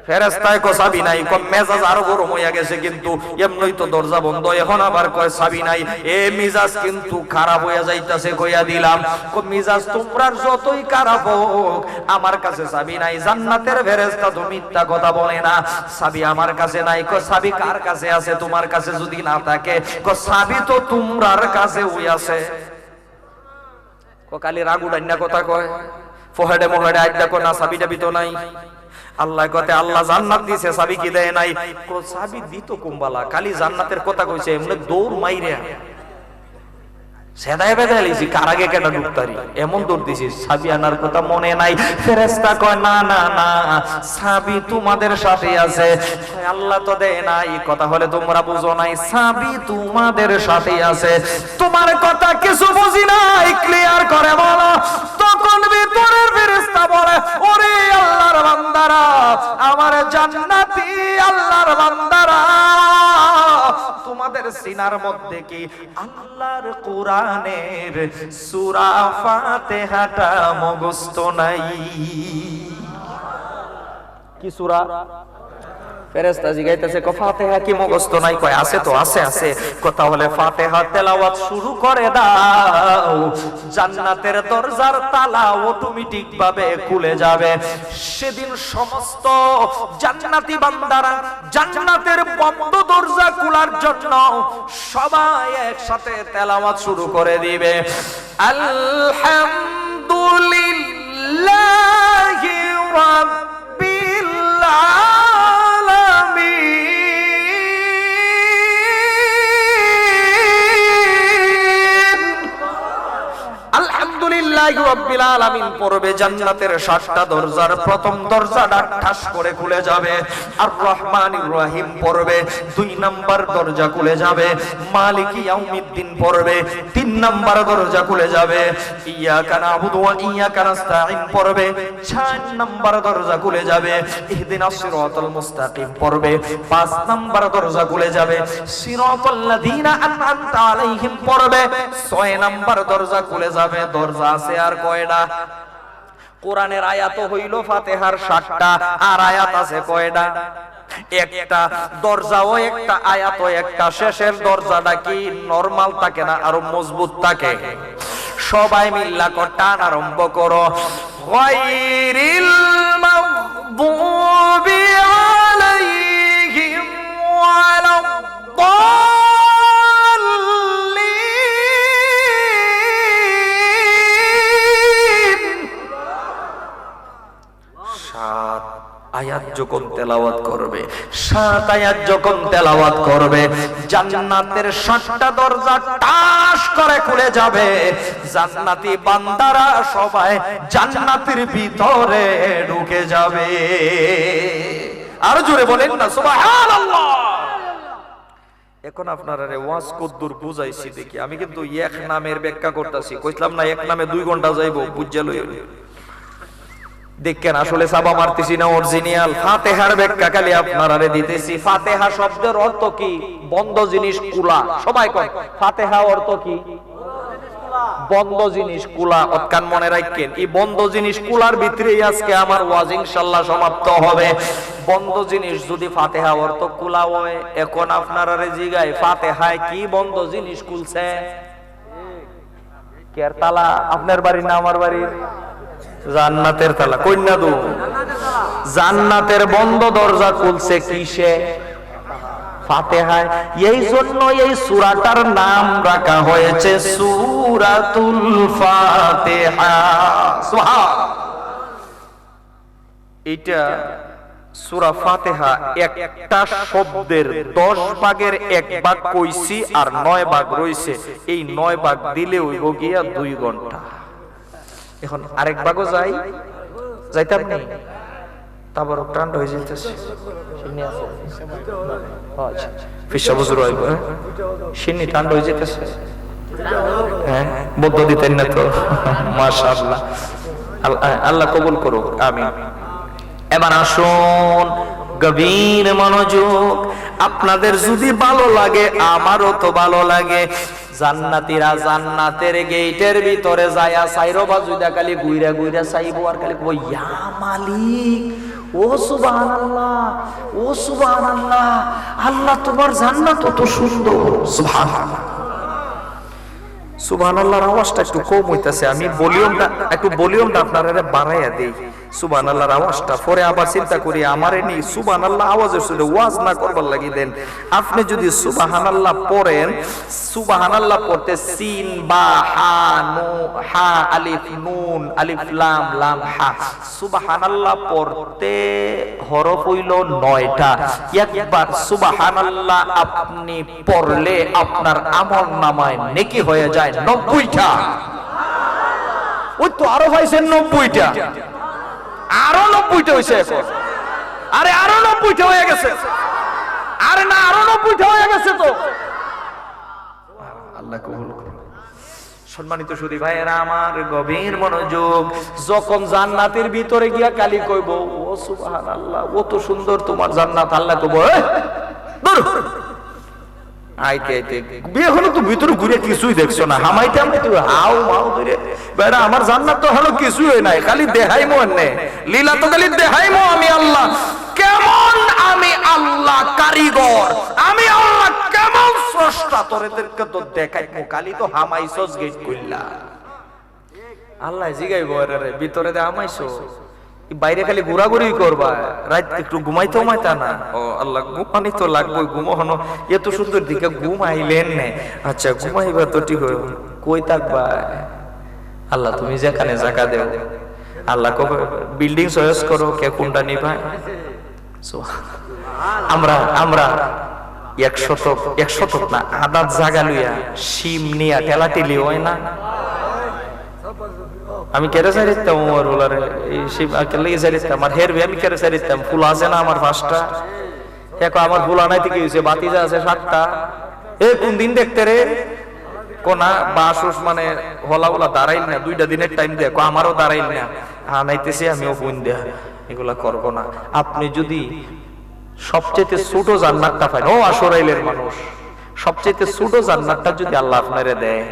ফেরেশতায় কয় চাবি নাই। কয় মেজাজ আরো গরম হইয়া গেছে, কিন্তু এমনই তো দরজা বন্ধ, এখন আবার কয় চাবি নাই। এ মিজাজ কিন্তু খারাপ হইয়া যাইতাছে, কইয়া দিলাম। কয় মিজাজ তোমরার যতই খারাপ হোক, আমার কাছে চাবি নাই। জান্নাতের ফেরেশতা তো মিথ্যা কথা বলে না, চাবি আমার কাছে নাই। কয় চাবি কার কাছে আছে? তোমার কাছে যদি না থাকে, কয় চাবি তো তোমরার কাছে হই আছে। কয় কালি রাগু ডান্না কথা কয়, ফহেডে মহেডে আইডা কয় না, চাবি টাবি তো নাই। আল্লাহ কতে আল্লাহ জান্নাত দিছে, চাবি কি দেয় নাই? কো চাবি দিত কুম্বালা, খালি জান্নাতের কথা কইছে, এমনি দৌড় মাইরে সেদায় বেদায় লিছি, কার আগে কেন ঢুকতারি, এমন দৌড় দিছিস, চাবি আনার কথা মনে নাই। ফেরেশতা কয় না না না, চাবি তোমাদের সাথে আছে। আল্লাহ তো দেয় নাই, কথা হলে তোমরা বুঝো নাই, চাবি তোমাদের সাথে আছে। তোমার কথা কিছু বুঝি নাই, ক্লিয়ার করে বলো। তখন ভিতরের ফেরেশতা বলে, ওরে আল্লাহর বান্দারা, আমার জান্নাতি আল্লাহর বান্দারা, তোমাদের সিনার মধ্যে কি আল্লাহর কোরআনের সূরা ফাতিহাটা মুখস্থ নাই? কি সূরা? ফেরেশতা জিগাইতেছে, কয় ফাতিহা কি মুখস্থ নাই? কয় আছে তো, আছে আছে। কথা হলে ফাতিহা তেলাওয়াত শুরু করে দাও, জান্নাতের দরজার তালা অটোমেটিক ভাবে খুলে যাবে। সেদিন সমস্ত জান্নাতি বান্দারা জান্নাতের বন্ধ দরজা খোলার জন্য সবাই একসাথে তেলাওয়াত শুরু করে দিবে। আলহামদুলিল্লাহি রাব্বিল রব্বিল আলামিন পড়বে, জান্নাতের 7টা দরজার প্রথম দরজাটা ঠাস করে খুলে যাবে। আর রহমানির রহিম পড়বে, 2 নাম্বার দরজা খুলে যাবে। মালিকি ইয়াউমিদ্দিন পড়বে, 3 নাম্বার দরজা খুলে যাবে। ইয়াকা নাবুদু ওয়া ইয়াকা নাস্তাঈন পড়বে, 4 নাম্বার দরজা খুলে যাবে। ইহদিনাস সিরাতাল মুস্তাকিম পড়বে, 5 নাম্বার দরজা খুলে যাবে। সিরাতাল লাযিনা আনআমতা আলাইহিম পড়বে, 6 নাম্বার দরজা খুলে যাবে। দরজা আছে আর কয়টা? কোরআনের আয়াত হইল ফাতিহার 7টা, আর আয়াত আছে কয়টা? একটা। দরজাও একটা, আয়াতও একটা। শেষের দরজাটা কি নরমাল থাকে না আরো মজবুত থাকে? সবাই মিল্লা টান আরম্ভ করো। গায়রিল মাগদুবি আলাইহিম ওয়ালাদ-দাল্লিন। 7 আয়াত যখন তেলাওয়াত করবে, 7 আয়াত যখন তেলাওয়াত করবে, জান্নাতের 7টা দরজা টাস করে খুলে যাবে। জান্নাতি বান্দারা সবাই জান্নাতের ভিতরে ঢুকে যাবে। আর জোরে বলেন না সুবহানাল্লাহ। এখন আপনারা ওয়াজ কদ্দুর বুঝাইছি দেখি। আমি কিন্তু এক নামের ব্যাখ্যা করতেছি, কইলাম না এক নামে 2 ঘন্টা যাইবো, বুঝা লইও। দেখেন আসলে সাবা মারতেছি না, অরিজিনাল ফাতিহার ব্যাখ্যা খালি আপনারা দিতেছি। ফাতিহা শব্দের অর্থ কি? বন্ধ জিনিস খোলা। সবাই কয় ফাতিহা অর্থ কি? বন্ধ জিনিস খোলা। অতকান মনে রাখেন, এই বন্ধ জিনিস খোলার ভিতরেই আজকে আমার ওয়াজ ইনশাআল্লাহ সমাপ্ত হবে। বন্ধ জিনিস যদি ফাতিহা অর্থ খোলা হয়, এখন আপনারা জিগায় ফাতিহায় কি বন্ধ জিনিস খুলছে? কের তালা? আপনার বাড়ি না আমার বাড়ির? জান্নাতের তালা। কন্যা দু জান্নাতের বন্ধ দরজা খুলছে কিসে? ফাতিহায়। এই জন্য এই সূরাটার নাম রাখা হয়েছে সূরাতুল ফাতিহা। সুবহানাল্লাহ। এটা সূরা ফাতিহা একটা শব্দের 10 ভাগের 1 ভাগ কইছি, আর 9 ভাগ রইছে। এই 9 ভাগ দিলে হইব গিয়া 2 ঘন্টা। এখন আরেক ভাগও যাইতাম নি, তারপর টান্ড হয়ে যাইতেছে। সিন্নি আছে, আচ্ছা ফিশা বুজুর হইব, সিন্নি টান্ড হয়ে যাইতেছে। হ্যাঁ, বদ্ধ দিতেন না তো? মাশাআল্লাহ, আল্লাহ কবুল করুক, আমিন। এবার আসুন, গভীর মনোযোগ। আপনাদের যদি ভালো লাগে, আমারও তো ভালো লাগে। জান্নাতীরা জান্নাতের গেটের ভিতরে যায়া সাইরো বাজু দেখালি গুইরা গুইরা চাইবো, আর খালি কই ইয়া মালিক, ও সুবহানাল্লাহ, ও সুবহানাল্লাহ, আল্লাহ তোমার জান্নাত কত সুন্দর। সুবহানাল্লাহ। সুবহানাল্লাহর আওয়াজটা একটু কম হইতাছে, আমি ভলিউমটা আপনারা বাড়াইয়া দেই। সুবহানাল্লাহর আওয়াজটা পরে আবার চিন্তা করি আমারে নি সুবহানাল্লাহ আওয়াজের সাথে ওয়াজ না করবার লাগি দেন। আপনি যদি সুবহানাল্লাহ পড়েন, সুবহানাল্লাহ পড়তে সিন বা হা নু হা আলিফ নুন আলিফ লাম লাম হা, সুবহানাল্লাহ পড়তে হরফ হইল 9টা। একবার সুবহানাল্লাহ আপনি পড়লে আপনার আমলনামায় নেকি হয়ে যায় 90টা। ওই তো আরো পাইছেন 90টা, আরো 90টা হয়েছে এখন। আরে আরো 90টা হয়ে গেছে, আরে না আরো 90টা হয়ে গেছে তো। আল্লাহ কবুল করুন। সম্মানিত সুধী ভাইয়েরা আমার, গভীর মনোযোগ। যখন জান্নাতের ভিতরে গিয়া কালি কইব ও সুবহানাল্লাহ, ও তো সুন্দর তোমার জান্নাত, আল্লাহ কইব আইতে আইতে বিয়ে হলো তো ভিতরে ঘুরে কিছুই দেখছো না, হামাইতে হামাইতে হাও মাও ধরে বেড়া আমার জান্নাত তো হলো কিছুই হয় নাই, খালি দেখাইমো এনে লীলা তো খালি দেখাইমো। আমি আল্লাহ কেমন, আমি আল্লাহ কারিগর, আমি আল্লাহ কেমন স্রষ্টা, তোরেদেরকে তো দেখাইমো, খালি তো হামাইছস গেট কইলা। আল্লাহ জিগাইব রে ভিতরে দে হামাইছো, বাইরে খালি ঘোরাঘুরি করবা, রাত একটু ঘুমাইতে ঘুমাইতা না। ও আল্লাহ ঘুমানি তো লাগবে, ঘুমানো এত সুন্দর দিকে ঘুম আইলেন না। আচ্ছা ঘুমাইবা তো ঠিক হয়, কই থাকবা? আল্লাহ তুমি যেখানে জায়গা দেও, আল্লাহ কবে বিল্ডিং চয়েস করো, কে কোনটা নিবা। আমরা আমরা 100 না আদাত জায়গা লইয়া সিম নিয়া ঠেলাঠেলি হয় না। আমি কেড়ে চাইতাম ওমর বলারে এই সেই লেগে চাইতাম আর হেরবে আমি কেড়ে চাইতাম ফুল আছে না আমার 5টা দেখো আমার ফুলা নাই থেকে হয়েছে বাতিজা আছে 7টা এ কোন দিন দেখতে রে কোনা বাসুস মানে হলা হলা দাঁড়াইল না 2টা দিনের টাইম দেখো আমারও দাঁড়াইল না আনাইতেছি আমিও ফোন দেয়া এগুলা করবো না। আপনি যদি সবচেয়ে ছোট জান্নাতটা পান, ও আশুরাইলের মানুষ, সবচেয়ে ছোট জান্নাতটা যদি আল্লাহ আপনারে দেয়,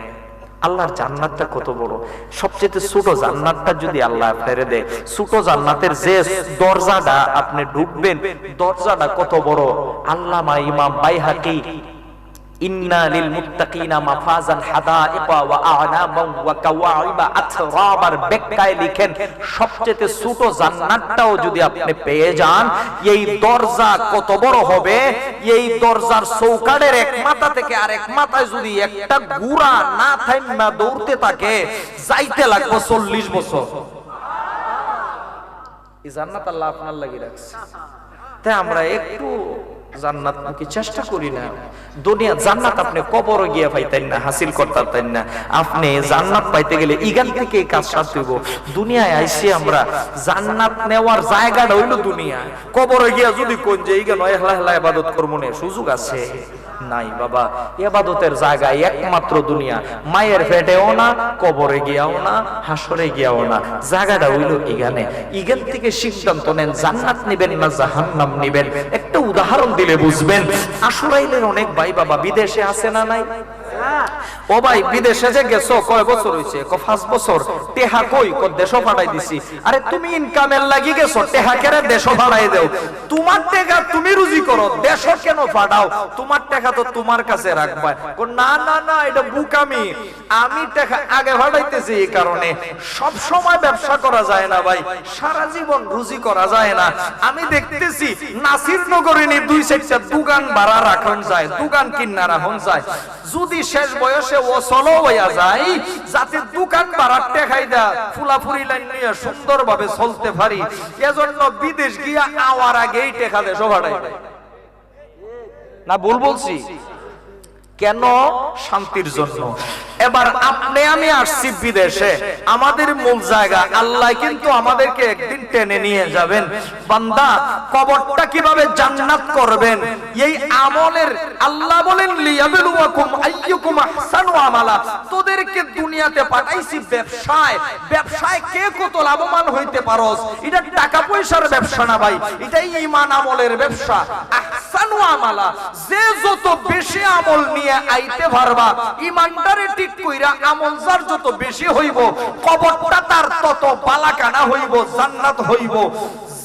আল্লাহর জান্নাতটা কত বড়, সবচেয়ে ছোট জান্নাতটা যদি আল্লাহ আপনারে দেয়, ছোট জান্নাতের যে দরজাটা আপনি ঢুকবেন দরজাটা কত বড়। আল্লামা ইমাম বাইহাকি ইন্না লিল মুত্তাকিনা মাফাজান হাদাইকা ওয়া আ'নাবান ওয়া কাওয়াইবা আতরাবার ব্যাখ্যায় লিখেন সবচেয়ে ছোট জান্নাতটাও যদি আপনি পেয়ে যান, এই দরজা কত বড় হবে, এই দরজার চৌকাঠের এক মাথা থেকে আরেক মাথায় যদি একটা গুড়া না থাইমা দৌড়তে থাকে যাইতে লাগবে 40 বছর। এই জান্নাত আল্লাহ আপনার লাগি রাখছে, তাই আমরা একটু জান্নাত কি চেষ্টা করি না। দুনিয়া জান্নাত আপনি কবরে গিয়া পাইতেন না, হাসিল করতেন না। আপনি জান্নাত পাইতে গেলে ইগান থেকে এই কাজ সারতে হইব। দুনিয়ায় আইছি আমরা, জান্নাত নেওয়ার জায়গাটা হইল দুনিয়া। কবরে গিয়া যদি কোন যে ইগান হেলা হেলা ইবাদত করবো না, সুযোগ আছে নাই বাবা। ইবাদতের জায়গায় একমাত্র দুনিয়া, মায়ের পেটেও না, কবরে গিয়াও না, হাসরে গিয়াও না, জায়গাটা হইল ইগানে। ইগান থেকে সিদ্ধান্ত নেন জান্নাত নিবেন না জাহান্নাম নিবেন। একটা উদাহরণ দিলে বুঝবেন। আশুরাইলের অনেক ভাই বাবা বিদেশে আছে না নাই? ও ভাই বিদেশে যে গেছো কয় বছর হইছে? 5 বছর। টেহা কই? দেশও পাঠাই দিছি। আরে তুমি ইনকামের লাগি গেছো, টেহা কেরে দেশও পাঠাই দাও। তোমার টাকা তুমি রুজি করো, দেশও কেন পাঠাও? তোমার টাকা তো তোমার কাছে রাখবা। না না না, এটা বুকামি। আমি টাকা আগে পাঠাইতেছি এই কারণে। সব সময় ব্যবসা করা যায় না ভাই, সারা জীবন রুজি করা যায় না। আমি দেখতেছি নাসির নগরে 2-4টা দোকান ভাড়া রাখন যায়, দোকান কিনা রাখন যায়। যদি শেষ বয়সে ও চলো হইয়া যায়, যাতে দোকান ভাড়ার টেকাই দা ফুলাফুরি লাইন নিয়ে সুন্দরভাবে চলতে পারি, এজন্য বিদেশ গিয়া আওয়ার আগেই টেকা দেশ ভাড়াই না। ভুল বলছি? কেন? শান্তির জন্য। এবার আপনি আমি আসছি বিদেশে, আমাদের মূল জায়গা আল্লাহ কিন্তু আমাদেরকে একদিন টেনে নিয়ে যাবেন। বান্দা কবরটা কিভাবে জান্নাত করবেন এই আমলের আল্লাহ বলেন লিয়াবলুয়াকুম আইয়ুকুম আহসানু আমালা। তোদেরকে দুনিয়াতে পাঠাইছি ব্যবসায়, ব্যবসায় কে কত লাভবান হইতে পারোস। এটা টাকা পয়সার ব্যবসা না ভাই, এটাই ঈমান আমলের ব্যবসা। আহসানু আমালা, যে যত বেশি আমল নিয়ে আইতে পারবা, ঈমানদারে ঠিক কইরা আমল যার যত বেশি হইব, কবরটা তার তত বালাকানা হইব, জান্নাত হইব।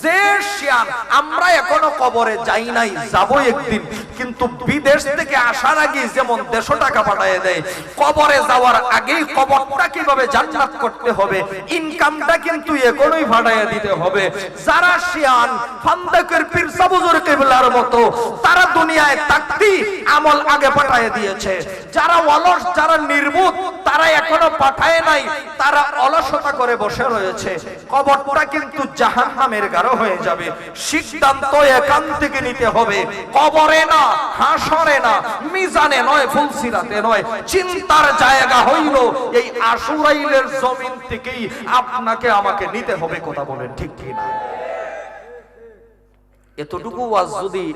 যে শিয়ান আমরা এখনো কবরে যাই নাই, যাবো একদিন, কিন্তু বিদেশ থেকে আসার আগে যেমন 150 টাকা পাঠিয়ে দেয়, কবরে যাওয়ার আগেই কবরটা কিভাবে জান্নাত করতে হবে ইনকামটা কিন্তু এখনোই পাঠিয়ে দিতে হবে। যারা শিয়ান ফান্দাকের পীর সাবুজুর কিবলার মতো, তারা দুনিয়ায় থাকতেই আমল আগে পাঠিয়ে দিয়েছে। যারা অলস, যারা নির্বুধ, তারা এখনো পাঠায় নাই, তারা অলসতা করে বসে রয়েছে। কবরটা কিন্তু জাহান্নামের গাড়ি হয়ে যাবে। সিদ্ধান্ত এখান থেকে নিতে হবে, কবরে না, হাসরে না, মিজানে নয়, ফুলসিরাতে নয়। চিন্তার জায়গা হইল এই আশুরাইলের জমিন থেকেই আপনাকে আমাকে নিতে হবে। কথা বলেন ঠিক কি না? এতটুকু ওয়াজ যদি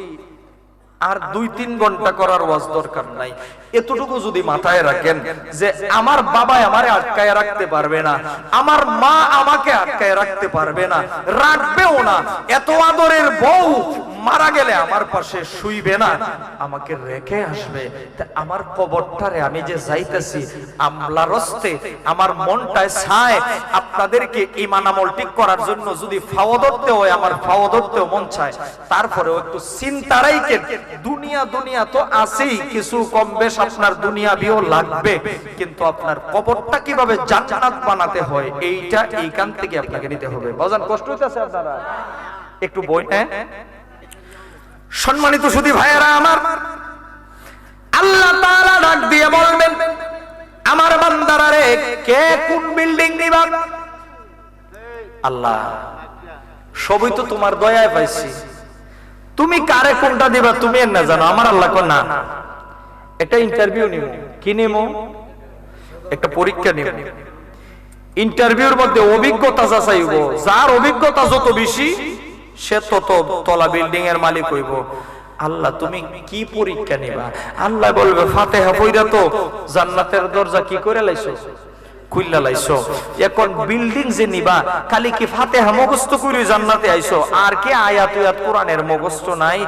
আর 2-3 ঘন্টা করার ওয়াজ দরকার নাই, এতটুকু যদি মাথায় রাখেন যে আমার বাবা আমারে আটকায় রাখতে পারবে না, আমার মা আমাকে আটকায় রাখতে পারবে না, রাখবেও না। এত আদরের বউ মারা গেলে আমার পাশে শুইবে না, আমাকে রেখে আসবে। আমার কবরটারে আমি যে যাইতেছি আমলা রস্তে, আমার মনটায় ছায় আপনাদেরকে ঈমান আমল ঠিক করার জন্য যদি ফাও ধরতে হয়, আমার ফাও ধরতেও মন চায়। তারপরেও একটু চিন্তারাই কে, দুনিয়া দুনিয়া তো আছেই, কিছু কম বেশ আপনার দুনিয়া বিও লাগবে, কিন্তু আপনার কবরটা কিভাবে জান্নাত বানাতে হয় এইটা এইখান থেকে আপনাকে নিতে হবে। বাজান কষ্ট হইতাছে আপনারা? একটু বই। সম্মানিত সুধী ভাইয়েরা আমার, আল্লাহ তাআলা ডাক দিয়ে বলবেন, আমার বান্দারা রে, কে কোন বিল্ডিং নিবা? আল্লাহ, সবই তো তোমার দয়ায় পাইছি, তুমি কারে কোনটা দিবা তুমি এর না জানো। আমার আল্লাহ কোন না, একটা ইন্টারভিউ নিব, কি নিব? একটা পরীক্ষা নিব। ইন্টারভিউর মধ্যে অভিজ্ঞতা যাচাইব, যার অভিজ্ঞতা যত বেশি সে তত তলা বিল্ডিং এর মালিক হইব। আল্লাহ তুমি কি পরীক্ষা নিবা? আল্লাহ বলবে ফাতিহা পড়া তো জান্নাতের দরজা কি করে লাইছো, খুললা লাইছো। এখন বিল্ডিং যে নিবা খালি কি ফাতিহা মুখস্থ করে জান্নাতে আইছো, আর কি আয়াত ইয়াত কোরআনের মুখস্থ নাই?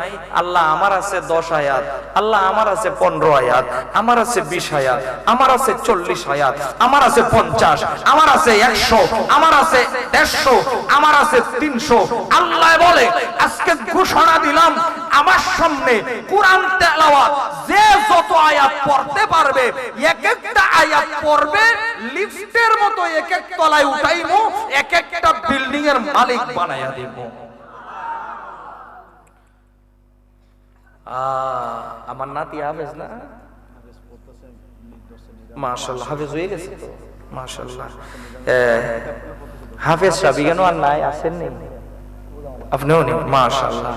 আল্লাহ আমার আছে 10 আয়াত, আল্লাহ আমার আছে 15 আয়াত, আমার আছে 20 আয়াত, আমার আছে 40 আয়াত, আমার আছে 50, আমার আছে 100, আমার আছে 150, আমার আছে 300। আল্লাহ বলে আজকে ঘোষণা দিলাম আমার সামনে কোরআন তেলাওয়াত যে যত আয়াত পড়তে পারবে, এক একটা আয়াত পড়বে লিফটের মতো এক এক তলায় উঠাইমু, এক একটা বিল্ডিং এর মালিক বানায়া দেব। আমার নাতি হাফেজ না, মাশাআল্লাহ হাফেজ হয়ে গেছে তো, মাশাআল্লাহ। হাফেজ সাহেব কেন আর নাই, আছেন নি? আপনিও নেই, মাশাআল্লাহ।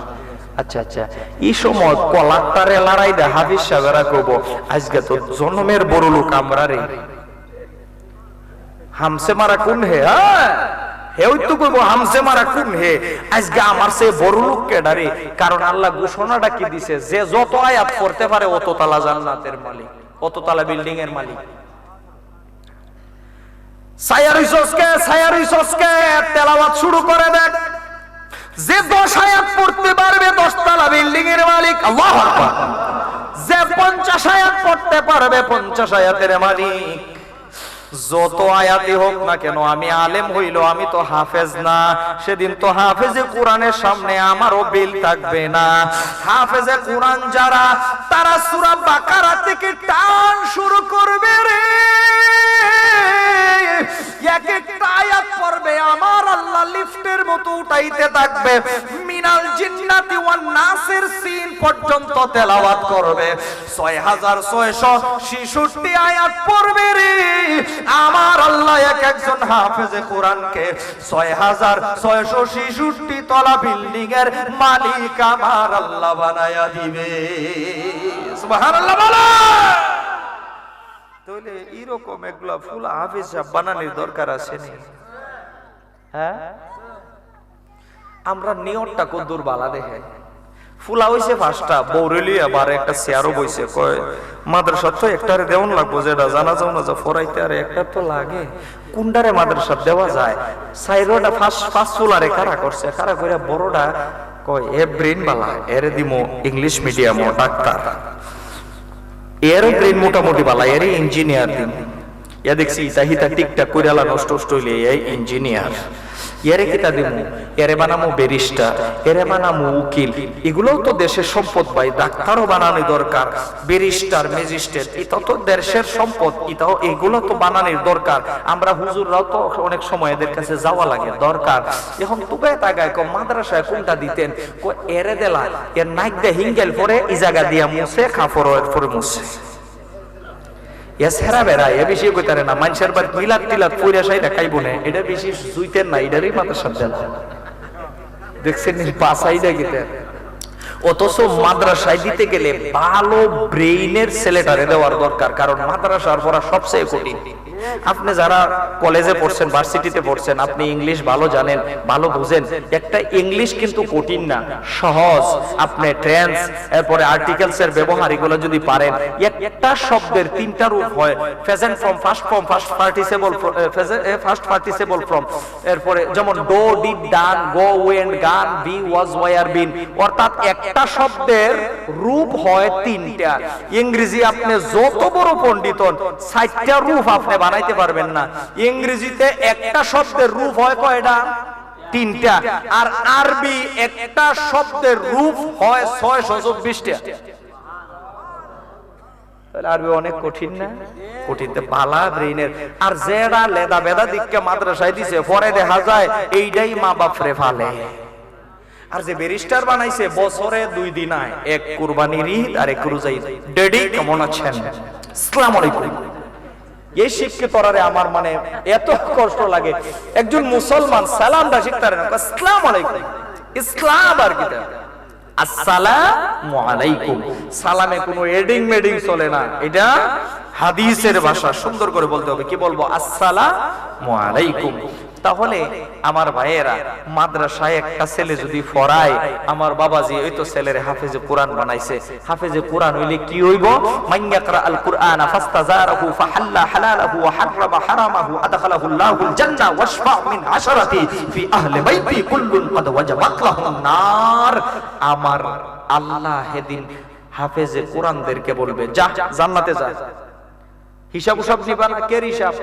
আচ্ছা আচ্ছা, এই সময় কলাক্টারে লড়াই দে হাফেজ সাহেবরা কব আজকে তো জন্মের বড় লোক আমরা রে, হামসে মারা কোন হে? হেউ তো কইব হামসে মারা কোন হে? আজকে আমার সে বড় লোক কেডারে, কারণ আল্লাহ ঘোষণাটা কি দিছে, যে যত আয়াত পড়তে পারে অত তালা জান্নাতের মালিক, অত তালা বিল্ডিং এর মালিক। সায়ারিসকে তেলাওয়াত শুরু করে দেখ, যে 10 আয়াত পড়তে পারবে 10 তালা বিল্ডিং এর মালিক, আল্লাহু আকবার। যে 50 আয়াত পড়তে পারবে 50 আয়াতের মালিক। যত আয়াতি হোক না কেন, আমি আলেম হইল, আমি তো হাফেজ না, সেদিন তো হাফেজে কোরআনের সামনে আমারও বিল থাকবে না। হাফেজে কোরআন যারা, তারা সূরা বাকারা থেকে টান শুরু করবে রে, এক একটা আয়াত পড়বে আমার আল্লাহ লিফটের মতো উঠাইতে থাকবে, মিনাল জিন্নাতি ওয়ান নাসের সিন পর্যন্ত তেলাওয়াত করবে। 6666 আয়াত পড়বে রে আমার আল্লাহ এক একজন হাফেজে কোরআনকে 6666 তলা বিল্ডিং এর মালিক আমার আল্লাহ বানায়া দিবে। সুবহানাল্লাহ বলো। তাহলে এরকম এগুলা ফুল হাফেজ বানানোর দরকার আছে নি? হ্যাঁ, আমরা নিয়তটা কদ্দুর বালা দেখে ফুলা হইছে 5টা, বৌরেলি আবার একটা চেয়ারও বইছে, কয় মাদ্রাসা তো একটারে দেওয়ান লাগবো, যেটা জানা যাও না যা ফরাইতে, আর একটা তো লাগে কোনটারে মাদ্রাসা দেওয়া যায়। সাইরোটা ফার্স্ট ফুলারে খাড়া করছে, খাড়া করে বড়টা কয় এ ব্রেন বালা, এরে দিমো ইংলিশ মিডিয়াম ডাক্তার, এর ব্রেন মোটামুটি বালা, এর ইঞ্জিনিয়ার দিন। ইয়া দেখছি ইতাহিতা টিকটাক কইরালা নষ্ট হইলে এই ইঞ্জিনিয়ার, এরে কিতা দিমু, এরে বানামু ব্যারিস্টার, এরে বানামু উকিল। এগুলোও তো দেশের সম্পদ ভাই, ডাক্তারও বানানো দরকার, ব্যারিস্টার ম্যাজিস্ট্রেট, এটা তো দেশের সম্পদ, এটাও এগুলো তো বানানোর দরকার। আমরা হুজুররাও তো অনেক সময় এদের কাছে যাওয়া লাগে দরকার। এখন তুকায় তাকায় কো মাদ্রাসায় কোনটা দিতেন, কো এরে দেলা, এর নাক দে হিঙ্গেল পরে ই জায়গা দিয়া মুছে কাপড়ের পরে মুছে, এছাড়া বেড়া এ বেশি কইতারে না। মানুষের বাড়ি মিলাদ টিলাদ পইরা সাইডা খাইবো না, এটা বেশি জুইতেন না, এটারই মাদ্রাসা দেন দেখছেন পাসাইডা গিতে। অথচ মাদ্রাসায় দিতে গেলে ভালো ব্রেইনের ছেলেটারে দেওয়ার দরকার, কারণ মাদ্রাসার পড়া সবচেয়ে কঠিন। আপনি যারা কলেজে পড়ছেন, ভার্সিটিতে পড়ছেন, আপনি ইংলিশ ভালো জানেন, ভালো বুঝেন, একটা ইংলিশ কিন্তু কঠিন না, সহজ। আপনি টেন্স, এরপরে আর্টিকেলস এর ব্যবহার, এগুলো যদি পারেন, একটা শব্দের 3টা রূপ হয়, present form, first form, first participle form, এরপরে যেমন do, did, done, go, went, gone, be, was, were, been, অর্থাৎ একটা শব্দের রূপ হয় 3টা। ইংরেজি আপনি যত বড় পণ্ডিত হন, 60টা রূপ আপনি বানাইতে পারবেন না। ইংরেজিতে একটা শব্দের রূপ হয় কয়টা? 3টা। আর আরবি একটা শব্দের রূপ হয় 624টা। তাহলে আরবি অনেক কঠিন না? কঠিনতে বালা ব্রেইনের। আর যেটা লেদা বেদা দিককে মাদ্রাসায় দিছে, পরে দেখা যায় এইটাই মা বাপরে ফালে। আর যে ব্যারিস্টার বানাইছে বছরে 2 দিন আয়, এক কুরবানির ঈদ আর এক রোজা ঈদ। ড্যাডি কেমন আছেন, আসসালামু আলাইকুম। এই শিক্ষিতরারে আমার মানে এত কষ্ট লাগে, একজন মুসলমান সালামটা শিখতে পারে না, আসসালামু আলাইকুম। ইসলাম আর কি, আসসালামু আলাইকুম। সালামে কোনো এডিং মেডিং চলে না, এটা হাদিসের ভাষা, সুন্দর করে বলতে হবে। কি বলবো? আসসালামু আলাইকুম। তাহলে আমার ভাইয়েরা, মাদ্রাসায় একটা ছেলে যদি পড়ায়, আমার বাবাজি ওই তো ছেলের হাফেজে কোরআন বানাইছে, হাফেজে কোরআন হইলে কি হইব? মান ইয়াকরা আল কুরআন ফাস্তাজারাহু ফাহাল্লা হালালাহু ওয়া হাররামা হারামাহু আদখালাহুল্লাহুল জান্নাহ ওয়াশফা মিন আশরাতি ফি আহলি বাইতি কুল্লুন ক্বাদ ওয়াজাবাত লাহুন নার। আমার আল্লাহ সেদিন হাফেজে কোরআনদেরকে বলবে, যা জান্নাতে যা। হিসাব উসাব নিবা না, কে হিসাব?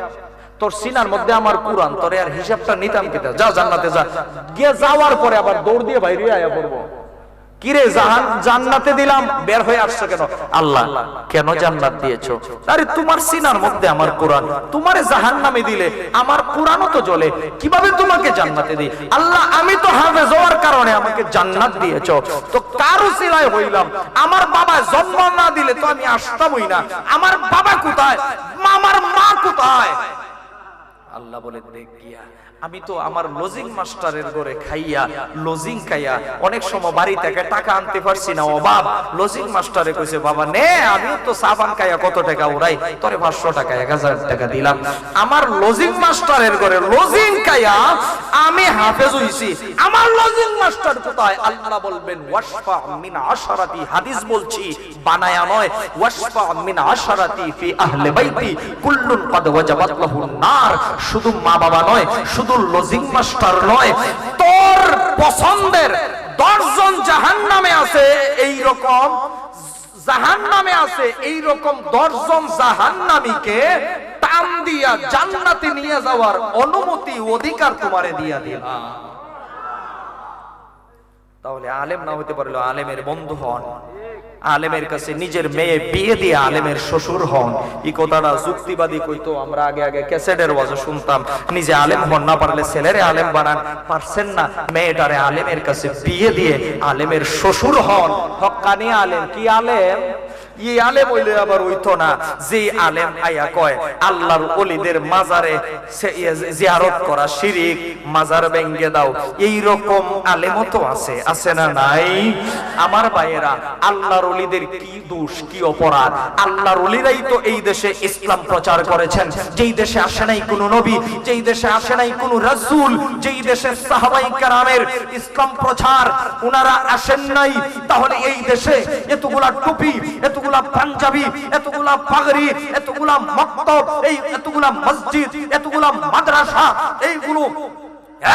তোর সিনার মধ্যে আমার কোরআন, তোরে আর হিসাবটা নিতাম কিতা, যা জান্নাতে যা। গিয়ে যাওয়ার পরে আবার দৌড় দিয়ে বাইরে আয়া পড়বো, কিরে জান্নাতে দিলাম, বের হয়ে আসছো কেন? আল্লাহ কেন জান্নাত দিয়েছো? আরে তোমার সিনার মধ্যে আমার কোরআন, তোমারে জাহান্নামে দিলে আমার কোরআনও তো জ্বলে, কিভাবে তোমাকে জান্নাতে দিই? আল্লাহ আমি তো হাফেজ হওয়ার কারণে আমাকে জান্নাত দিয়েছো, তো কার উসিলায় হইলাম? আমার বাবা জন্ম না দিলে তো আমি আসতামই না। আমার বাবা কোথায়? আমার মা কোথায়? আল্লাহ বলে, দেখ গিয়া আমি তো আমার লজিং মাস্টারের ঘরে খাইয়া, লজিং খাইয়া অনেক সময় বাড়ি থেকে টাকা আনতে পারছি না, অভাব। লজিং মাস্টারে কইছে, বাবা নে, আমিও তো সাবান খাইয়া কত টাকা উড়াই, তোরে 500 টাকা 1000 টাকা দিলাম। আমার লজিং মাস্টারের ঘরে লজিং খাইয়া আমি হাফেজ হইছি, আমার লজিং মাস্টার কোথায়? আল্লাহ বলবেন, ওয়াশফা মিন আশরাতি, হাদিস বলছি, বানায়া নয়, ওয়াশফা মিন আশরাতি ফি আহলি বাইতি কুল্লুন ক্বাদ ওয়াজাবাত লাহুন নার। শুধু মা বাবা নয়, শুধু লজিং মাস্টার নয়, তোর পছন্দের 10 জন জাহান্নামে আছে, এই রকম জাহান্নামে আছে, এই রকম 10 জন জাহান্নামীকে টান দিয়া জান্নাতে নিয়ে যাওয়ার অনুমতি, অধিকার তোমারে দিয়া দিলাম। তাহলে আলেম না হতে পারলো আলেমের বন্ধু হন, আলেমের কাছে নিজের মেয়ে বিয়ে দিয়ে আলেমের শ্বশুর হন। এই কথাটা যুক্তিবাদী কইতো, আমরা আগে আগে ক্যাসেটের ওয়াজে শুনতাম। নিজে আলেম হন, না পারলে ছেলেরে আলেম বানান, পারছেন না মেয়েটারে আলেমের কাছে বিয়ে দিয়ে আলেমের শ্বশুর হন। হক্কানি আলেম। কি আলেম? এই আলেম হইলে আবার হইতো না যে আলেম আয়া কয় আল্লাহর ওলিদের মাজারে জিয়ারত করা শিরিক, মাজার ভেঙে দাও। এই রকম আলেমও তো আছে, আছে না নাই? আমার ভাইয়েরা, আল্লাহর ওলিদের কি দোষ, কি অপরাধ? আল্লাহর ওলিরাই তো এই দেশে ইসলাম প্রচার করেছেন। যেই দেশে আসে নাই কোনো নবী, যেই দেশে আসে নাই কোনো রাসূল, যেই দেশে সাহাবায়ে কেরামের ইসলাম প্রচার উনারা আসেন নাই, তাহলে এই দেশে এতগুলা টুপি, এতগুলা পাঞ্জাবি, এতগুলা পাগড়ি, এতগুলা মক্তব, এই এতগুলা মসজিদ, এতগুলা মাদ্রাসা, এইগুলো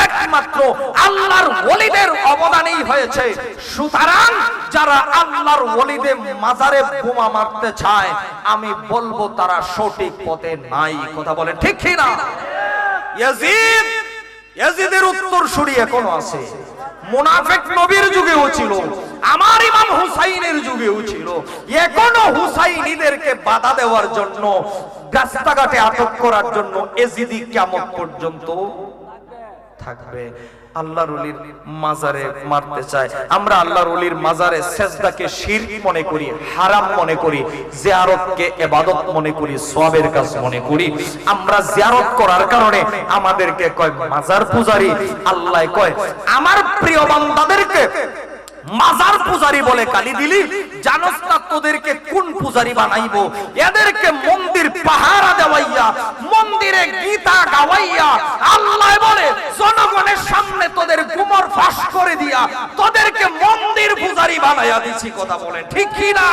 একমাত্র আল্লাহর ওলিদের অবদানেই হয়েছে। সুতরাং যারা আল্লাহর ওলিদের মাজারে বোমা মারতে চায়, আমি বলবো তারা সঠিক পথে নাই। কথা বলেন ঠিক কি না? ইয়াজিদের উত্তরসূরি এখনো আছে, মুনাফিক নবীর যুগেও ছিল, আমার ইমাম হুসাইনের যুগেও ছিল। এখনো হুসাইনীদেরকে বাধা দেওয়ার জন্য, রাস্তাঘাটে আটক করার জন্য এজিদি কিয়ামত পর্যন্ত থাকবে। আল্লাহর ওলির মাজারে মারতে চায়। আমরা আল্লাহর ওলির মাজারে সেজদাকে শিরক মনে করি, হারাম মনে করি, জিয়ারতকে ইবাদত মনে করি, সওয়াবের কাজ মনে করি। আমরা জিয়ারত করার কারণে আমাদেরকে কয় মাজার পূজারী। আল্লাহ কয় আমার প্রিয় বান্দাদেরকে মাজার পূজারী বলে গালি দিলি, জানোস না তোদেরকে কোন পূজারী বানাইবো? এদেরকে মন্দির পাহারা দেওয়াইয়া, মন্দিরে গীতা গাওয়াইয়া, আল্লাহ বলে জনগণের সামনে তোদের গুমর ফাঁস করে দিয়া তোদেরকে মন্দির পূজারী বানাইয়া দিছি। কথা বলে ঠিক কি না?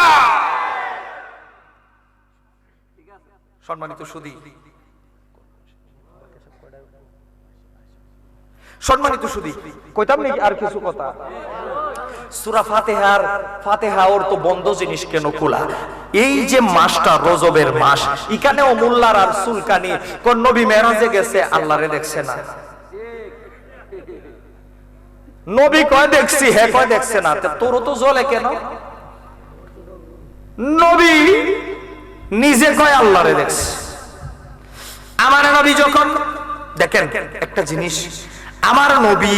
সম্মানিত সুধী, সম্মানিত সুধী, কইতাম নাকি আর কিছু কথা? সূরা ফাতিহা ওর তো বন্ধ জিনিস কেন খোলা? এই যে মাসটা রজবের মাস, এখানেও মোল্লার আর সুলকানি কোন নবী মেরাজে গেছে, আল্লাহরে দেখছে না। নবী কয় দেখছি, হে কয় দেখছে না, তোর তো জ্বলে কেন? নবী নিজে কয় আল্লাহরে দেখছে। আমার নবী যখন, দেখেন একটা জিনিস, আমার নবী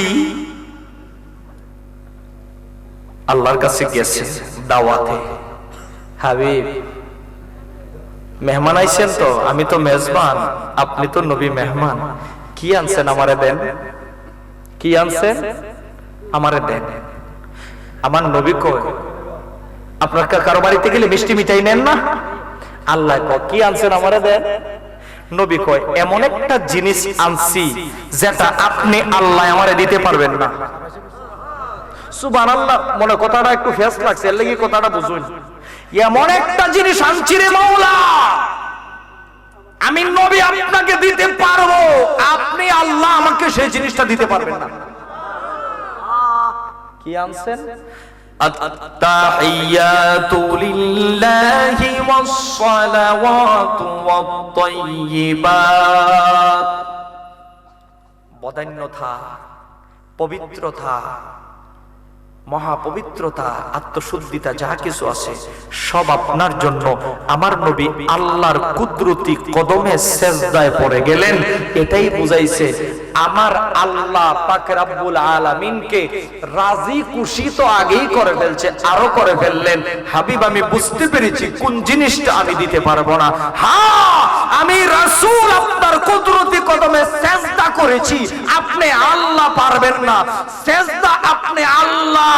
আল্লাহর কাছে গেছে দাওয়াতে, হাবিব মেহমান আইছেন তো, আমি তো মেজবান, আপনি তো নবী মেহমান, কি আনছেন আমারে দেন, কি আনছেন আমারে দেন। আমার নবী কয়, আপনার কারো বাড়িতে গেলে মিষ্টি মিঠাই নেন না? আল্লাহ কয়, কি আনছেন আমারে দেন। নবী কয়, এমন একটা জিনিস আনছি যেটা আপনি আল্লাহ আমারে দিতে পারবেন না। সুবহানাল্লাহ, মনে কথাটা একটু ফেস লাগছে, এর লাগি কথাটা বুঝুন। এমন একটা জিনিস আনছি রে মাওলা, আমি নবী আপনাকে দিতে পারবো, আপনি আল্লাহ আমাকে সেই জিনিসটা দিতে পারবেন না। কি আনছেন? আত-তাহিয়াতু লিল্লাহি ওয়াস-সালাওয়াতু ওয়াত-তাইয়্যিবাত। বদান্যতা, পবিত্রতা, মহাপবিত্রতা, আত্মশুদ্ধিতা যা কিছু আছে সব আপনার জন্য। আমার নবী আল্লাহর কুদরতি কদমে সেজদায় পড়ে গেলেন। এটাই বুঝাইছে আমার আল্লাহ পাক রব্বুল আলামিনকে রাজি খুশি তো আগেই করে ফেলছে, আরো করে ফেললেন। হাবিব, আমি বুঝতে পেরেছি কোন জিনিসটা আমি দিতে পারবো না। হ্যাঁ, আমি রাসূল আপনার কুদরতি কদমে সেজদা করেছি, আপনি আল্লাহ পারবেন না। সেজদা আপনি আল্লাহ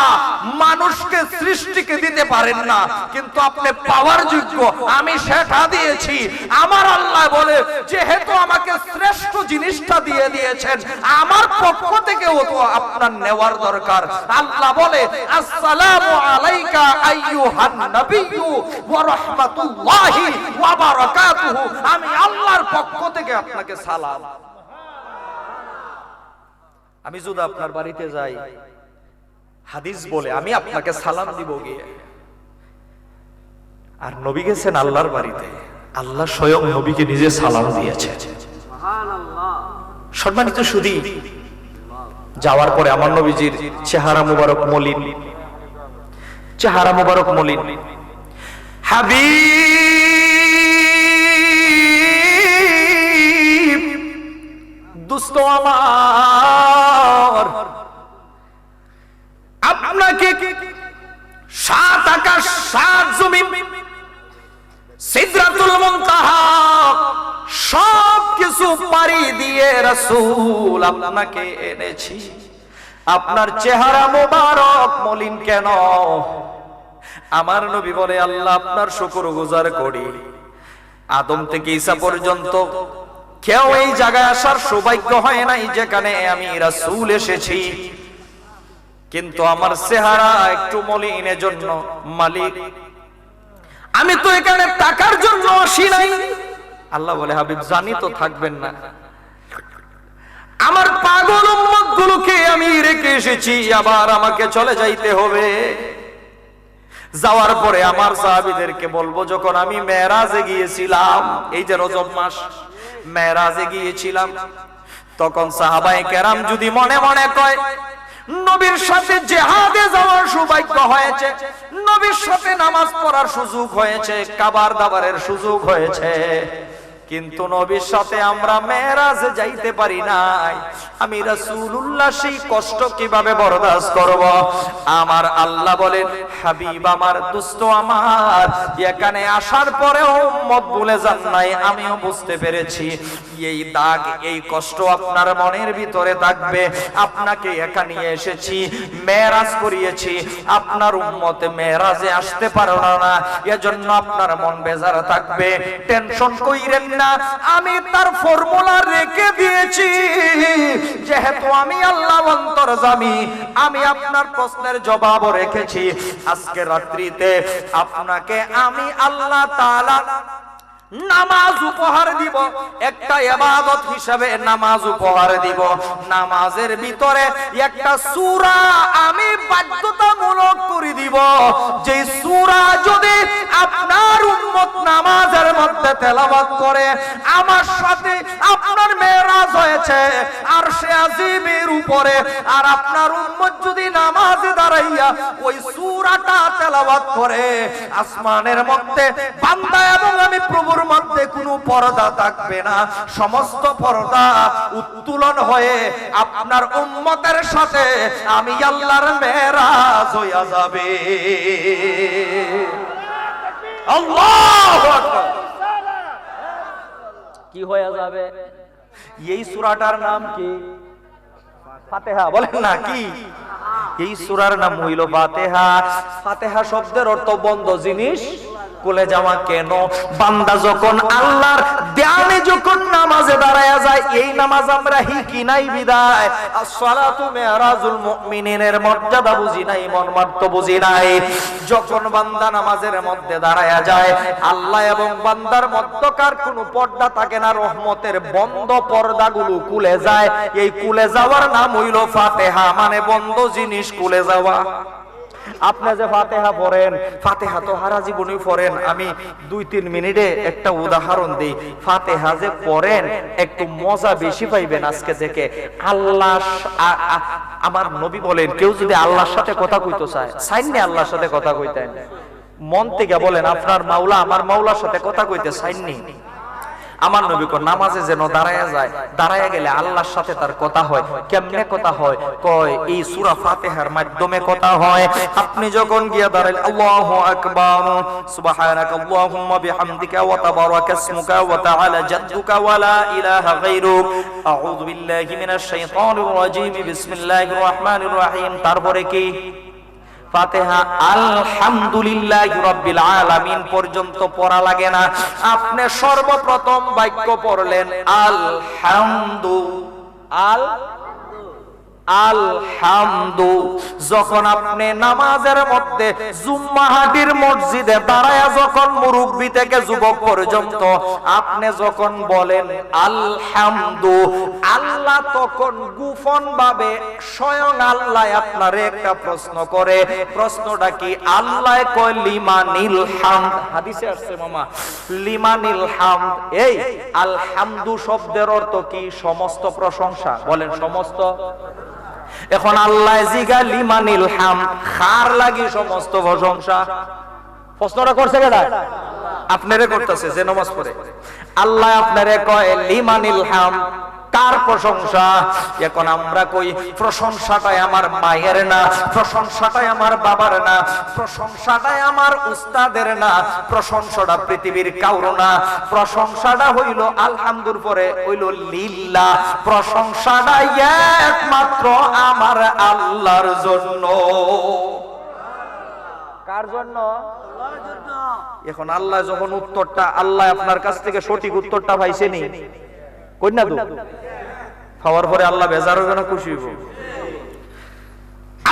মানুষকে সৃষ্টিকে দিতে পারেন না, কিন্তু আপনি পাওয়ার যোগ্য, আমি সেটা দিয়েছি। আমার আল্লাহ বলে, যেহেতু আমাকে শ্রেষ্ঠ জিনিসটা দিয়ে দিয়েছেন, আমার পক্ষ থেকেও তো আপনার নেওয়ার দরকার। আল্লাহ বলে, আসসালামু আলাইকা আইয়ুহান নাবিয়্যু ওয়া রাহমাতুল্লাহি ওয়া বারাকাতুহু। আমি আল্লাহর পক্ষ থেকে আপনাকে সালাম। আমি যদি আপনার বাড়িতে যাই, হাদিস বলে আমি আপনাকে সালাম দিব গিয়ে। আর নবী গেছেন আল্লাহর বাড়িতে, আল্লাহ স্বয়ং নবীকে নিজে সালাম দিয়েছে। সম্মানিত সুধী, যাওয়ার পরে আমার নবীজির চেহারা মুবারক মলিন, চেহারা মুবারক মলিন। হাবিব, দুস্ত আমার, আপনাকে সাত আকাশ সাত জমিন সিদরাতুল মুনতাহা সব কিছু পাড়ি দিয়ে রাসূল আপনাকে এনেছি। আপনার চেহারা মোবারক মলিন কেন? আমার নবী বলে, আল্লাহ আপনার শুকরগুজার করি। আদম থেকে ঈসা পর্যন্ত কেউ এই জায়গায় আসার সৌভাগ্য হয় নাই যেখানে আমি রাসূল এসেছি, কিন্তু আমার চেহারা একটু মলিনের জন্য মালিক আমি তো এখানে টাকার জন্য আসি নাই। আল্লাহ বলে, হাবিব জানি তো থাকবেন না, আমার পাগল উম্মত গুলোকে আমি রেখে এসেছি, আবার আমাকে চলে যাইতে হবে। যাওয়ার পরে আমার সাহাবীদেরকে বলবো, যখন আমি মেরাজে গিয়েছিলাম, এই যে রজব মাস, মেরাজে গিয়েছিলাম, তখন সাহাবায়ে কেরাম যদি মনে মনে কয় নবীর সাথে জিহাদে যাওয়ার সৌভাগ্য হয়েছে, নবীর সাথে নামাজ পড়ার সুযোগ হয়েছে, কাবার দাবারের সুযোগ হয়েছে, কিন্তু নবীর সাথে আমরা মেরাজে যাইতে পারি নাই, আমি রাসূলুল্লাহ সেই কষ্ট কিভাবে বরদাস্ত করব? আমার আল্লাহ বলেন, হাবিব আমার, দোস্ত আমার, এখানে আসার পরেও উম্মত ভুলে যান নাই, আমিও বুঝতে পেরেছি। এই দাগ, এই কষ্ট আপনার মনের ভিতরে থাকবে। আপনাকে এখানে নিয়ে এসেছি, মেরাজ করিয়েছি, আপনার উম্মতে মেরাজে আসতে পারলো না, এজন্য আপনার মন বেজার থাকবে। টেনশন কইরেন না, আমি তার ফর্মুলা রেখে দিয়েছি। যেহেতু আমি আল্লাহ অন্তর্যামী, আমি আপনার প্রশ্নের জবাবও রেখেছি। আজকে রাত্রিতে আপনাকে আমি আল্লাহ তাআলা নামাজ উপহার দিব, একটা ইবাদত হিসাবে নামাজ উপহার দিব। নামাজের ভিতরে একটা সূরা আমি বাধ্যতামূলক করে দিব, যে সূরা যদি আপনার উম্মত নামাজের মধ্যে তেলাওয়াত করে, আমার সাথে আপনার মেরাজ হয়েছে আরশে আজিমের উপরে, আর আপনার উম্মত যদি নামাজে দাঁড়াইয়া ওই সূরাটা তেলাওয়াত করে, আসমানের মধ্যে বান্দা এবং আমি প্রভুর মধ্যে কোনো পর্দা থাকবে না, সমস্ত পর্দা উত্তোলন হয়ে আপনার উম্মতের সাথে আমি আল্লাহর মেরাজ হইয়া যাবে। আল্লাহু আকবার। কি হয়ে যাবে? এই সূরাটার নাম কি? ফাতিহা। বলেন না কি? এই সূরার নাম হইল ফাতিহা। ফাতিহা শব্দের অর্থ বন্ধ জিনিস খুলে যাওয়া। কেন? বান্দা যখন আল্লাহর ধ্যানে যখন নামাজে দাঁড়ায়া যায়, এই নামাজ আমরা হিকি নাই বিদায় আসসালাতু মিরাজুল মুমিনিনের মর্যাদা বুঝি নাই, মর্মার্থ বুঝি নাই। যখন বান্দা নামাজের মধ্যে দাঁড়ায়া যায়, আল্লাহ এবং বান্দার মধ্যকার কোনো পর্দা থাকে না, রহমতের বন্ধ পর্দাগুলো খুলে যায়। এই খুলে যাওয়ার নাম হইল ফাতিহা, মানে বন্ধ জিনিস খুলে যাওয়া। আপনি যে ফাতিহা পড়েন, ফাতিহা তো সারা জীবনই পড়েন। আমি 2-3 মিনিটে একটা উদাহরণ দিই। ফাতিহা যে পড়েন একটু মজা বেশি পাইবেন আজকে থেকে। আল্লাহ আমার নবী বলেন, কেউ যদি আল্লাহর সাথে কথা কইতে চায়, চাইনি আল্লাহর সাথে কথা কইতেন, মন থেকে বলেন আপনার মাওলা আমার মাওলার সাথে কথা কইতে চাইনি। আমার নবী কো নামাজে যেন দাঁড়ায়া যায়, দাঁড়ায়া গেলে আল্লাহর সাথে তার কথা হয়। কেমনে কথা হয়? কয় এই সূরা ফাতিহার মাধ্যমে কথা হয়। আপনি যখন গিয়া দাঁড়াইল, আল্লাহু আকবার, সুবহানাকা আল্লাহুম্মা বিহামদিকা ওয়া তাবারাকা ইসমুকা ওয়া তাআলা জাদ্দুকা ওয়া লা ইলাহা গায়রুক, আউযু বিল্লাহি মিনাশ শাইতানির রাজীম, বিসমিল্লাহির রহমানির রহিম। তারপরে কি? ফাতিহা আলহামদুলিল্লাহি রাব্বিল আলামিন পর্যন্ত পড়া লাগে না। আপনি সর্বপ্রথম বাক্য পড়লেন আলহামদু, আলহামদু। যখন আপনি নামাজের মধ্যে জুম্মাহাটির মসজিদে দাঁড়ায়া যখন মুরব্বি থেকে যুবক পর্যন্ত আপনি যখন বলেন আলহামদু, আল্লাহ তখন গোপন ভাবে স্বয়ং আল্লাহ আপনারে একটা প্রশ্ন করে। প্রশ্নটা কি? আল্লাহ কয় লিমানিল হামদ। হাদিসে আসছে মামা, লিমানিল হামদ। এই আলহামদু শব্দের অর্থ কি? সমস্ত প্রশংসা। বলেন সমস্ত। এখন আল্লাহ জিগা লিমানিল হামদ, কার লাগি সমস্ত প্রশংসা? প্রশ্নটা করছে কেডা? আপনারে করতেছে যে নামাজ পড়ে। আল্লাহ আপনারে কয় লিমানিল হামদ, কার প্রশংসা? এখন আমরা কই প্রশংসাটাই আমার মায়ের না, প্রশংসাটাই আমার বাবার না, প্রশংসাটাই আমার উস্তাদের না, প্রশংসাটা পৃথিবীর কারো না। প্রশংসাটা হইল আলহামদুর পরে হইল লিল্লাহ। প্রশংসাটা একমাত্র আমার আল্লাহর জন্য। কার জন্য? আল্লাহর জন্য। এখন আল্লাহ যখন উত্তরটা, আল্লাহ আপনার কাছ থেকে সঠিক উত্তরটা পাইছেনি, কই না তো খাওয়ার পরে আল্লাহ বেজার হবে না, খুশি হইব?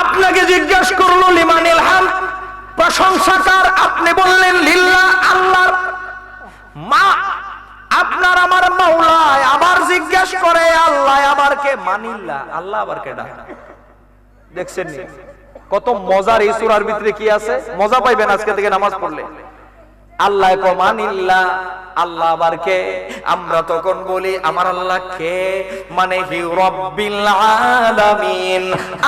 আপনাকে জিজ্ঞাসা করলো লিমানিল হামদ, প্রশংসা কার? আপনি বললেন লিল্লাহ, আল্লাহর। মা আপনার আমার মাওলা আবার জিজ্ঞাসা করে আল্লাহ আবার কে? মানিল্লাহ, আল্লাহ আবার কেডা? দেখছেন নি কত মজার এই সূরার ভিতরে কি আছে? মজা পাইবেন আজকে থেকে নামাজ পড়লে। আল্লাহ কমানিল্লাহ, আল্লাহ আবার কে? আমরা তখন বলি আমার আল্লাহ কে? মানে হি রব্বিল আলামিন,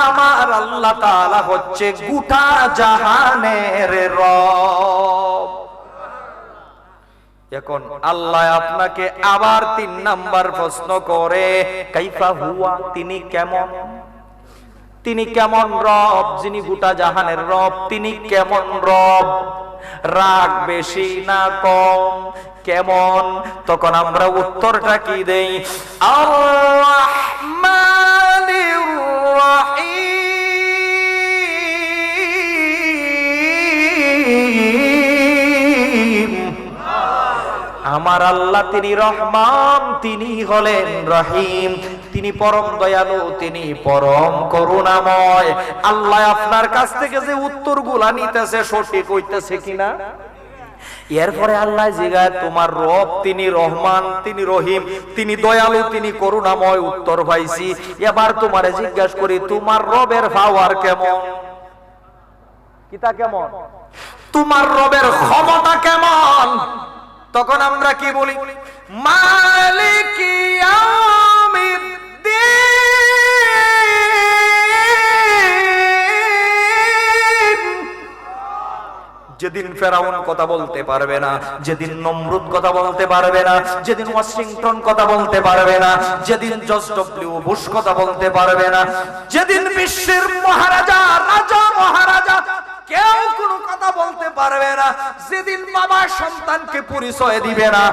আমার আল্লাহ তাআলা হচ্ছে গোটা জাহানের রব। এখন আল্লাহ আপনাকে আবার 3 নাম্বার প্রশ্ন করে, কাইফা হুয়া, তিনি কেমন? তিনি কেমন রব? যিনি গোটা জাহানের রব, তিনি কেমন রব? রাগ বেশি না কম? কেমন? তখন আমরা উত্তরটা কি দেই? আর-রাহমানির রাহিম। আমার আল্লাহ তিনি রহমান, তিনি হলেন রহিম, তিনি পরম দয়ালু, তিনি পরম করুণাময়। আল্লাহ আপনার কাছ থেকে যে উত্তরগুলা নিতেছে সঠিক হইতেছে কিনা? এরপরে আল্লাহ জিগায় তোমার রব তিনি রহমান, তিনি রহিম, তিনি দয়ালু, তিনি করুণাময়, উত্তর পাইছি। এবার তোমারে জিজ্ঞাসা করি তোমার রবের পাওয়ার কেমন? কিতা কেমন? তোমার রবের ক্ষমতা কেমন? তখন আমরা কি বলি? মালিক ইয়াউমিদ্দিন। যেদিন ফেরাউন কথা বলতে পারবে না, যেদিন নমরুদ কথা বলতে পারবে না, যেদিন ওয়াশিংটন কথা বলতে পারবে না, যেদিন জর্জ ডব্লিউ বুশ কথা বলতে পারবে না, যেদিন বিশ্বের মহারাজা, রাজা মহারাজা কেউ কোনো কথা বলতে পারবে না। যেদিন বাবা সন্তানকে পরিচয় দিবে না,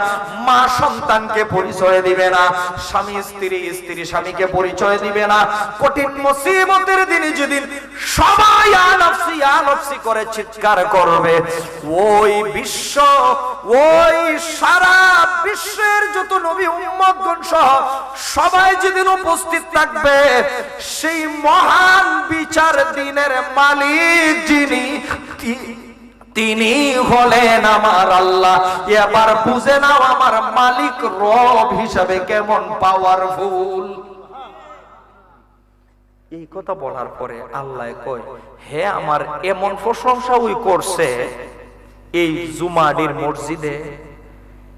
মা সন্তানকে পরিচয় দিবে না, স্বামী স্ত্রী স্ত্রী স্বামীকে পরিচয় দিবে না, কঠিন মুসিবতের দিনে যেদিন সবাই আনফসি করে চিৎকার করবে, ওই বিশ্ব, ওই সারা বিশ্বের যত নবী উম্মতগণ সহ সবাই যেদিন উপস্থিত থাকবে, সেই মহান বিচার দিনের মালিক যিনি, তিনি হলেন আমার আল্লাহ। এবার বুঝে নাও আমার মালিক রব হিসাবে কেমন পাওয়ারফুল। এই কথা বলার পরে আল্লাহ কয়, হে আমার এমন প্রশংসা ওই করছে এই জুমাডির মসজিদে,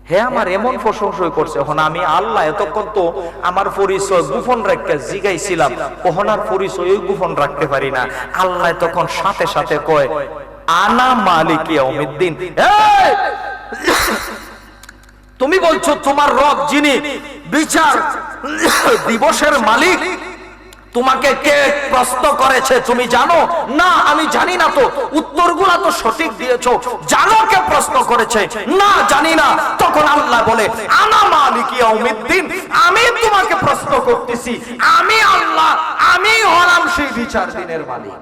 হে আমার এমন প্রশংসা করছে। এখন আমি আল্লাহ এতক্ষণ তো আমার পরিচয় গোপন রাখতে জিগাইছিলাম, ওহন আর পরিচয় গোপন রাখতে পারি না। আল্লাহ তখন সাথে সাথে কয়, আনা মালিক ইয়াউমিদ্দিন। তুমি বলছো তোমার রব যিনি বিচার দিবসের মালিক, তোমাকে কে প্রশ্ন করেছে তুমি জানো? না আমি জানি না। তো উত্তরগুলো তো সঠিক দিয়েছো, জানো কে প্রশ্ন করেছে? না জানি না। তখন আল্লাহ বলে, আনা মালিক ইয়াউমিদ্দিন, আমি তোমাকে প্রশ্ন করতেছি, আমি আল্লাহ, আমি হলাম সেই বিচার দিনের মালিক।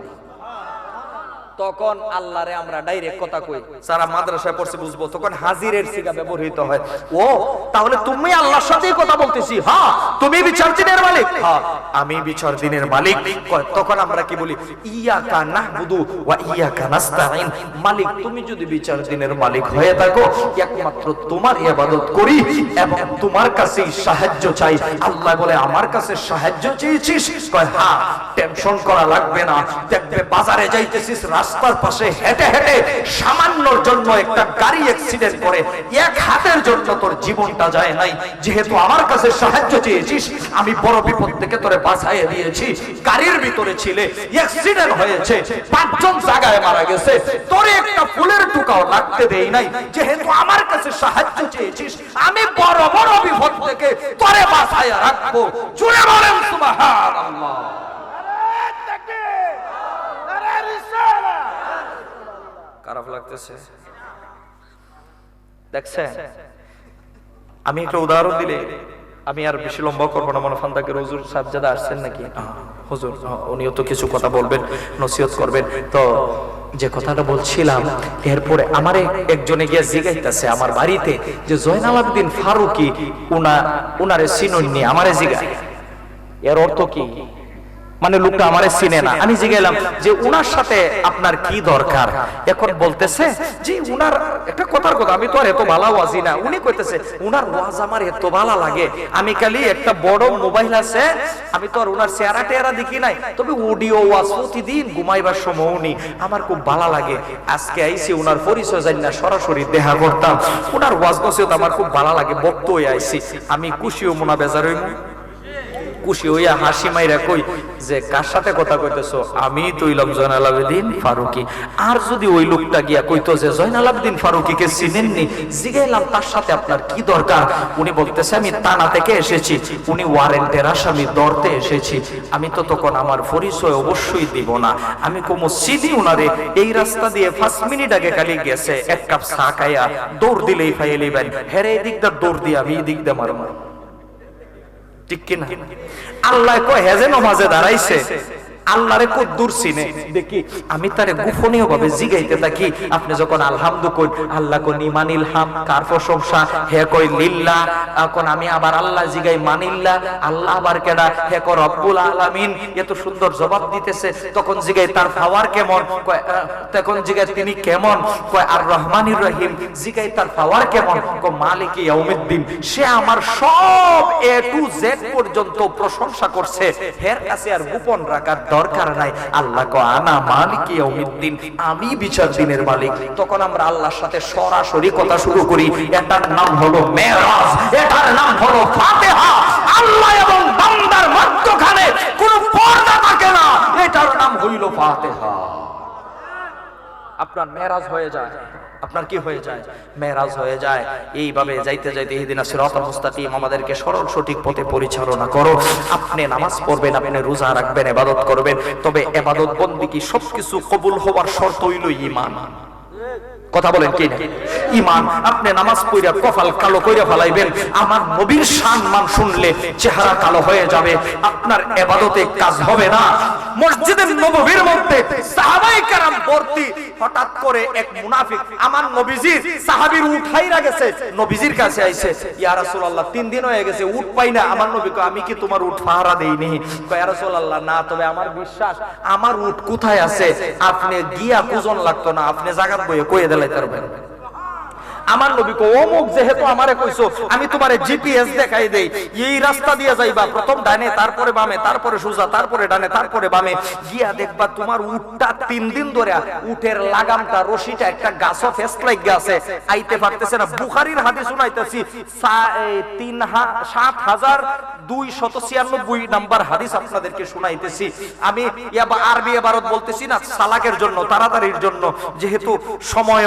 তখন আল্লাহরে আমরা ডাইরেক্ট কথা কই, যারা মাদ্রাসায় পড়ছে বুঝবো, তখন হাজিরের সিগা ব্যবহৃত হয়। ও তাহলে তুমি আল্লাহর সাথেই কথা বলতেছি? হ্যাঁ। তুমি বিচার দিনের মালিক? হ্যাঁ আমি বিচার দিনের মালিক। তখন আমরা কি বলি? ইয়াকা নাহবুদু ওয়া ইয়াকা নাস্তাইন। মালিক তুমি যদি বিচার দিনের মালিক হয়ে থাকো, একমাত্র তোমার ইবাদত করি এবং তোমার কাছেই সাহায্য চাই। আল্লাহ বলে, আমার কাছে সাহায্য চেয়েছিস? কয় হ্যাঁ। টেনশন করা লাগবে না, দেখবে বাজারে যাইতেছিস, রাস্তার পাশে হেঁটে হেঁটে সামান্যর জন্য একটা গাড়ি অ্যাক্সিডেন্ট করে এক হাতের জন্য তোর জীবনটা যায় নাই। যেহেতু আমার কাছে সাহায্য চেয়েছিস, আমি বড় বিপদ থেকে তোরে বাঁচাইয়ে দিয়েছি। গাড়ির ভিতরে ছিলে, অ্যাক্সিডেন্ট হয়েছে, 5 জন জায়গায় মারা গেছে, তোরে একটা ফুলের টুকাও লাগতে দেই নাই। যেহেতু আমার কাছে সাহায্য চেয়েছিস, আমি বড় বড় বিপদ থেকে তোরে বাঁচাইয়া রাখবো। জুড়ে বলেন সুবহানাল্লাহ। খারাপ লাগতেছে দেখছেন? আমি একটা উদাহরণ দিলে, আমি আর বেশি লম্বা করবো না। মনে ফান্দাকে হুজুর সাহেবজাদা আসছেন নাকি? হুজুর উনিও তো কিছু কথা বলবেন, নসিহত করবেন। তো যে কথাটা বলছিলাম, এরপরে আমারে একজনে গিয়ে জিগাইতেছে আমার বাড়িতে যে জয়নাল আবেদিন ফারুকী উনারে চিনুননি, আমারে জিগায় এর অর্থ কি? মানে লোকটা আমারে চিনে না। আমি জিজ্ঞাসলাম যে উনার সাথে আপনার কি দরকার? এখন বলতেছে যে উনার একটা কথার কথা, আমি তো আর এত ভালো ওয়াজি না। উনি কইতেছে উনার ওয়াজ আমার এত ভালো লাগে, আমি খালি একটা বড় মোবাইল আছে, আমি তো আর উনার চেহারা টেহারা দেখি নাই, তবে অডিও ওয়াজ প্রতিদিন ঘুমাইবার সময় উনি আমার খুব ভালো লাগে। আজকে আইছি উনার পরিচয় জানি না, সরাসরি দেখা করতাম। উনার ওয়াজ নসিহত আমার খুব ভালো লাগে, বক্ত হয়ে আইছি। আমি খুশিও মনা বেজার হইম, খুশি হইয়া হাসি মাইরা কই যে কার সাথে কথা কইতেছো? আমি তো হইলাম জয়নাল আবেদিন ফারুকী। আর যদি ওই লোকটা গিয়া কইতো যে জয়নাল আবেদিন ফারুকীকে চিনেননি, জিগাইলাম তার সাথে আপনার কি দরকার? উনি বলতেছে আমি থানা থেকে এসেছি, উনি ওয়ারেন্টের আসামি ধরতে এসেছি। আমি তো তখন আমার পরিচয় অবশ্যই দিব না। আমি কোমো সিধি উনারে এই রাস্তা দিয়ে 5 মিনিট আগে খালি গেছে, 1 কাপ চা খাইয়া দৌড় দিলেই ফাইলিবেন, হেরে এই দিকটা দৌড় দিয়ে আমি এই দিক দিয়ে মারব, ঠিক কিনা? আল্লাহ কয় হেজে নমাজে দাঁড়াইছে, আল্লাহরে কত দূর চিনে দেখি। আমি তারে গোপনীয় ভাবে জিগাইতে থাকি। আপনি যখন আলহামদু কই, আল্লাহ কই নিমানিল হাম, কার প্রশংসা? হে কই লিল্লাহ। এখন আমি আবার আল্লাহ জিগাই মানিল্লাহ, আল্লাহ আবার কেডা? হে কই রব্বুল আলামিন। এত সুন্দর জবাব দিতেছে। তখন জিগাই তার পাওয়ার কেমন? কয় তখন জিগাই তিনি কেমন? কয় আর রহমানির রহিম। জিগাই তার পাওয়ার কেমন? কয় মালিক ইয়াউমিদ্দিন। সে আমার সব এ টু জেড পর্যন্ত প্রশংসা করছে, এর কাছে আর গোপন রাখার দরকার নাই। আল্লাহ কয় আনা মালিক ইয়াউমিদ্দিন, আমি বিচার দিনের মালিক। তখন আমরা আল্লাহর সাথে সরাসরি কথা শুরু করি। এটার নাম হলো মেরাজ, এটার নাম হলো ফাতিহা। আল্লাহ এবং বান্দার মধ্যখানে কোনো পর্দা থাকে না, এটার নাম হইল ফাতিহা। আপনার মেরাজ হয়ে যায়। আপনার কি হয়ে যায়? মেরাজ হয়ে যায়। এইভাবে যাইতে যাইতে ইহদিনাস সিরাতাল মুস্তাকিম, আমাদেরকে সরল সঠিক পথে পরিচালনা করো। আপনি নামাজ পড়বেন, আপনি রোজা রাখবেন, ইবাদত করবেন, তবে ইবাদত বন্দেগী সবকিছু কবুল হওয়ার শর্ত হইল ঈমান। কথা বলেন কি না? ঈমান। আপনি নামাজ পড়া কপাল কালো কইরা ফেলাইবেন, আমার নবীর সম্মান শুনলে চেহারা কালো হয়ে যাবে, আপনার ইবাদতে কাজ হবে না। মসজিদের নববীর মধ্যে সাহাবায়ে কেরাম ভর্তি, হঠাৎ করে এক মুনাফিক আমার নবীজির সাহাবীর উঠাইরা গেছে, নবীজির কাছে আইছে, ইয়া রাসূলুল্লাহ 3 দিন হয়ে গেছে উট পাই না। আমার নবী কয়, আমি কি তোমার উট পাহারা দেইনি? কয়, ইয়া রাসূলুল্লাহ না, তবে আমার বিশ্বাস আমার উট কোথায় আছে আপনি গিয়া খুঁজন লাগতো না, আপনি জাগাত বইয়ে কইয়ে দিলাইতে পারবেন। আমার নবী কো, অমুক যেহেতু আমারে কইছো, আমি তোমারে জিপিএস দেখাই দেই, এই রাস্তা দিয়ে যাইবা, প্রথম ডানে, তারপরে বামে, তারপরে সোজা, তারপরে ডানে, তারপরে বামে, গিয়া দেখবা তোমার উটটা 3 দিন ধরে উটের লাগামটা রশিটা একটা গাছও ফেস্ট লাগা আছে, আইতে পারতেছে না। বুখারীর হাদিস শুনাইতেছি, 7296 নাম্বার হাদিস আপনাদেরকে শুনাইতেছি। আমি আরবি ইবারত বলতেছি না সালাকের জন্য, তাড়াতাড়ির জন্য, যেহেতু সময়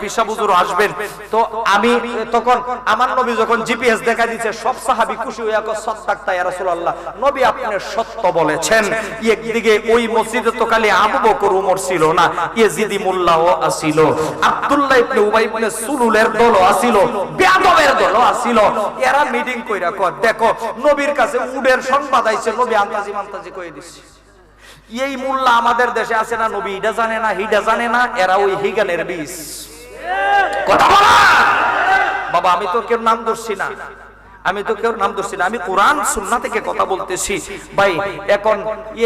পিসা বুজুর আসবেন। তো আমি তখন আমার নবী যখন জিপিএস দেখা দিয়েছে, সব সাহাবী খুশি হইয়া কয়, সাদাকতা ইয়া রাসূলুল্লাহ, নবী আপনি সত্য বলেছেন। একদিকে ওই মসজিদে তো খালি আবু বকর ওমর ছিল না, ইয়াজিদি মোল্লাও আছিল, আব্দুল্লাহ ইবনে উবাই ইবনে সুলুলের দলও আছিল, বেয়াদবের দলও আছিল। এরা মিটিং কইরা কয়, দেখো নবীর কাছে উডের সংবাদ আইছে, নবী আন্তাজি কইয়ে দিছে। এই মোল্লা আমাদের দেশে আছে না, নবী এটা জানে না, হিডা জানে না, এরা ওই হিগানের বীজ। কথা বলা বাবা, আমি তো কেউ নাম ধরছি না, আমি তো কেউ নাম ধরছি না, আমি কোরআন সুন্নাহ থেকে কথা বলতেছি। ভাই এখন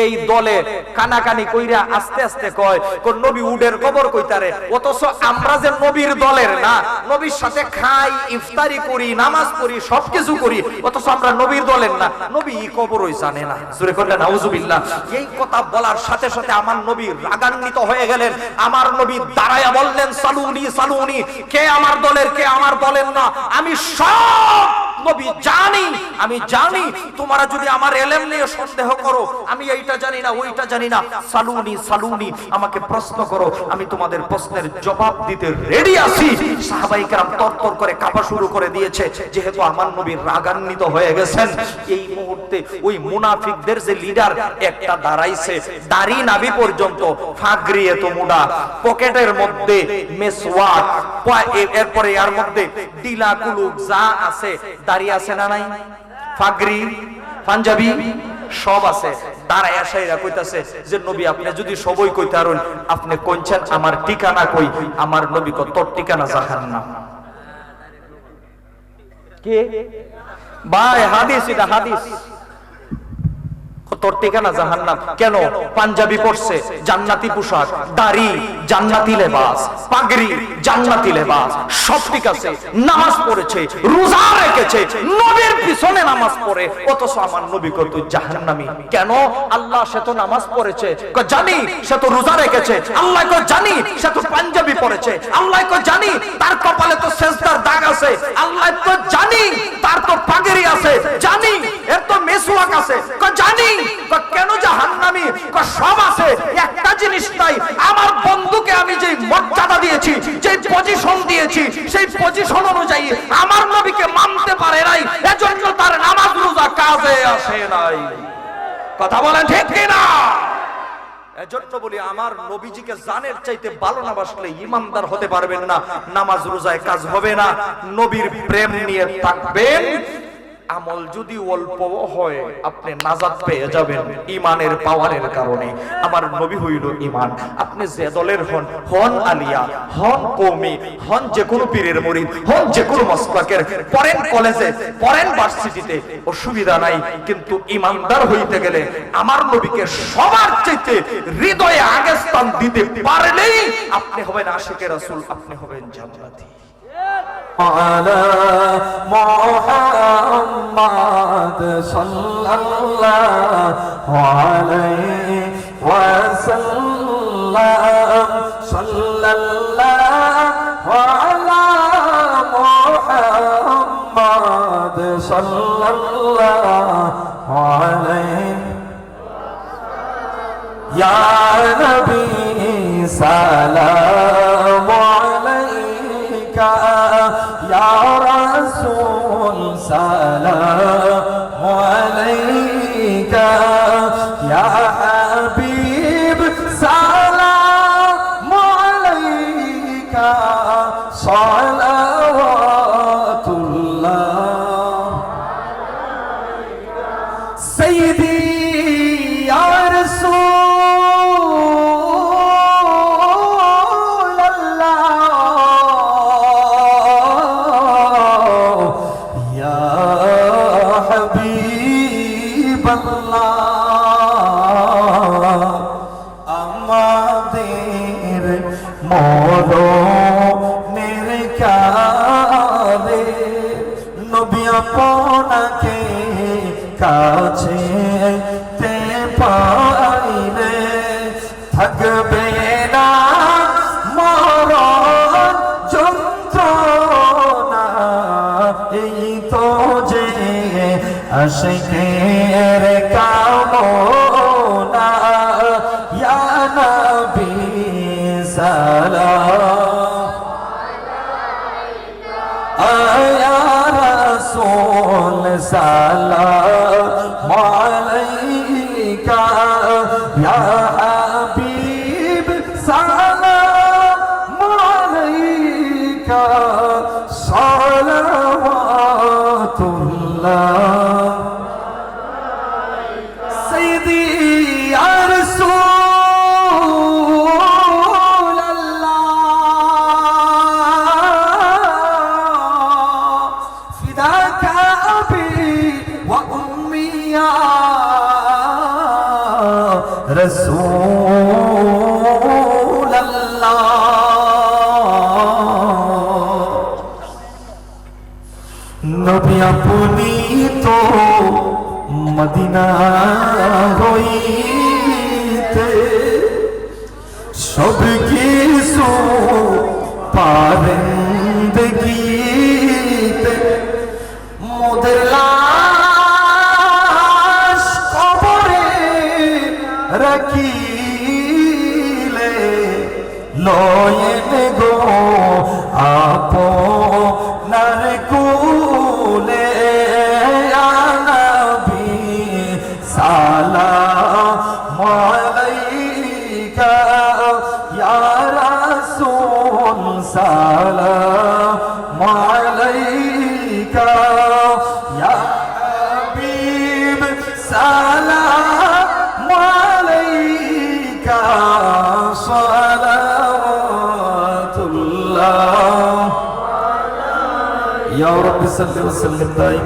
এই দলে কানাকানি কইরা আস্তে আস্তে কয় কোন নবী উডের কবর কইতারে, অথচ আমরা যে নবীর দলের না, নবীর সাথে খাই, ইফতারি করি, নামাজ পড়ি, সবকিছু করি, অথচ আমরা নবীর দলের না, নবী কবরই জানে না। জোরে কইলে নাউজুবিল্লাহ। এই কথা বলার সাথে সাথে আমার নবী রাগান্বিত হয়ে গেলেন। আমার নবী দাঁড়ায়া বললেন, সালুনি সালুনি, কে আমার দলের, কে আমার দলের না, আমি সব নবী জানি, আমি জানি। তোমরা যদি আমার ইলম নিয়ে সন্দেহ করো, আমি এইটা জানি না, ওইটা জানি না, সালুনি সালুনি, আমাকে প্রশ্ন করো, আমি তোমাদের প্রশ্নের জবাব দিতে রেডি আছি। সাহাবায়ে কেরাম তরতর করে কাঁপা শুরু করে দিয়েছে, যেহেতু আমার নবী রাগান্বিত হয়ে গেছেন। এই মুহূর্তে ওই মুনাফিকদের যে লিডার একটা দাঁড়াইছে, দাড়ি নাভি পর্যন্ত, ফাগরি এত মুড়া, পকেটের মধ্যে মেসওয়াক, এরপরে এর মধ্যে ডিলা কুলুক যা আছে, দাড়ি আছে না নাই, ফাগরি পাঞ্জাবি সব আছে, দাঁড়ায় আসাইরা কইতাছে যে নবী আপনি যদি সবই কইতারুন, আপনি কোনছেন আমার ঠিকানা কই? আমার নবী কয়, তোর ঠিকানা জাহান্নাম। কে ভাই? হাদিস, এটা হাদিস। তোর ঠিকানা জাহান্নাম। কেন? পাঞ্জাবি পরছে, জান্নাতি পোশাক, দাড়ি জান্নাতি লেবাস, পাগড়ি জান্নাতি লেবাস, সব ঠিক আছে, নামাজ পড়েছে, রোজা রেখেছে, নবীর পিছনে নামাজ পড়ে, অথচ আমার নবী কয় তুই জাহান্নামী। কেন? আল্লাহ সে তো নামাজ পড়েছে, কয় জানি, সে তো রোজা রেখেছে, আল্লাহ কয় জানি, সে তো পাঞ্জাবি পড়েছে, আল্লাহ কয় জানি, তার কপালে তো সেজদার দাগ আছে, আল্লাহ কয় জানি, তার তো পাগড়ি আছে, জানি, এর তো মেসওয়াক আছে, কয় জানি। কেন জাহান্নামী? সব আছে, একটা জিনিস নাই, আমার বন্ধুকে আমি যে মর্যাদা দিয়েছি, যে পজিশন দিয়েছি, সেই পজিশন অনুযায়ী আমার নবীকে মানতে পারে নাই, এজন্য তার নামাজ রোজা কাজে আসে নাই। কথা বলেন ঠিক কিনা? এজন্য বলি, আমার নবীজিকে জানের চাইতে ভালো না বাসলে ইমানদার হতে পারবেন না, নামাজ রোজায় কাজ হবে না। নবীর প্রেম নিয়ে থাকবেন, আমল যদি অল্প হয় আপনি নাজাত পেয়ে যাবেন ইমানের পাওয়ারের কারণে। আমার নবী হইল ইমান। আপনি যে দলের হন, হন আলিয়া, হন কওমি, হন যে কোনো পীরের মুরিদ, হন যে কোনো মাসলাকের, পড়েন কলেজে, পড়েন ভার্সিটিতে, অসুবিধা নাই, কিন্তু ইমানদার হইতে গেলে আমার নবীকে সবার চাইতে হৃদয়ে আগে স্থান দিতে পারলেই আপনি হবেন আশিকে রাসূল, আপনি হবেন জান্নাতি। على محمد صلى الله عليه وسلم صلى الله على محمد صلى الله عليه يا نبي سلام ইয়া রাসূল সালামু আলাইকা ইয়া হাবিব সালামু আলাইকা সালাওয়াতুল্লাহ সাইয়্যিদি ইয়া রাসূলাল্লাহ ইয়া হাবিবাল্লাহ আমাদের মরণের কালে নবী আপনাকে কাছে তে পাইলে থাকবে না মরণ যন্ত্রণা এই তো যে আশিকের কামনা ইয়া নবী সালাম আয়া রাসূল সালাম আলাইকা ইয়া হাবিব সালাম আলাইকা সালাওয়াতুল্লাহ সাইয়্যিদি ইয়া রাসূলাল্লাহ ফিদাকা আবি ওয়া উম্মি ইয়া রাসূলাল্লাহ নবী আপনি তো মদিনা হইতে সব কিছু পারেন দেখিতে মোদের লাশ কবরে রাখিলে লয়েন গো আপনার কুলে ইয়া নবী সালাম আলাইকা ইয়া রাসূল সালাম আলাইকা ইয়া হাবিব সালাম আলাইকা সালাওয়াতুল্লাহ ইয়া রাব্বি সাল্লি ওয়া সাল্লিম দাইমান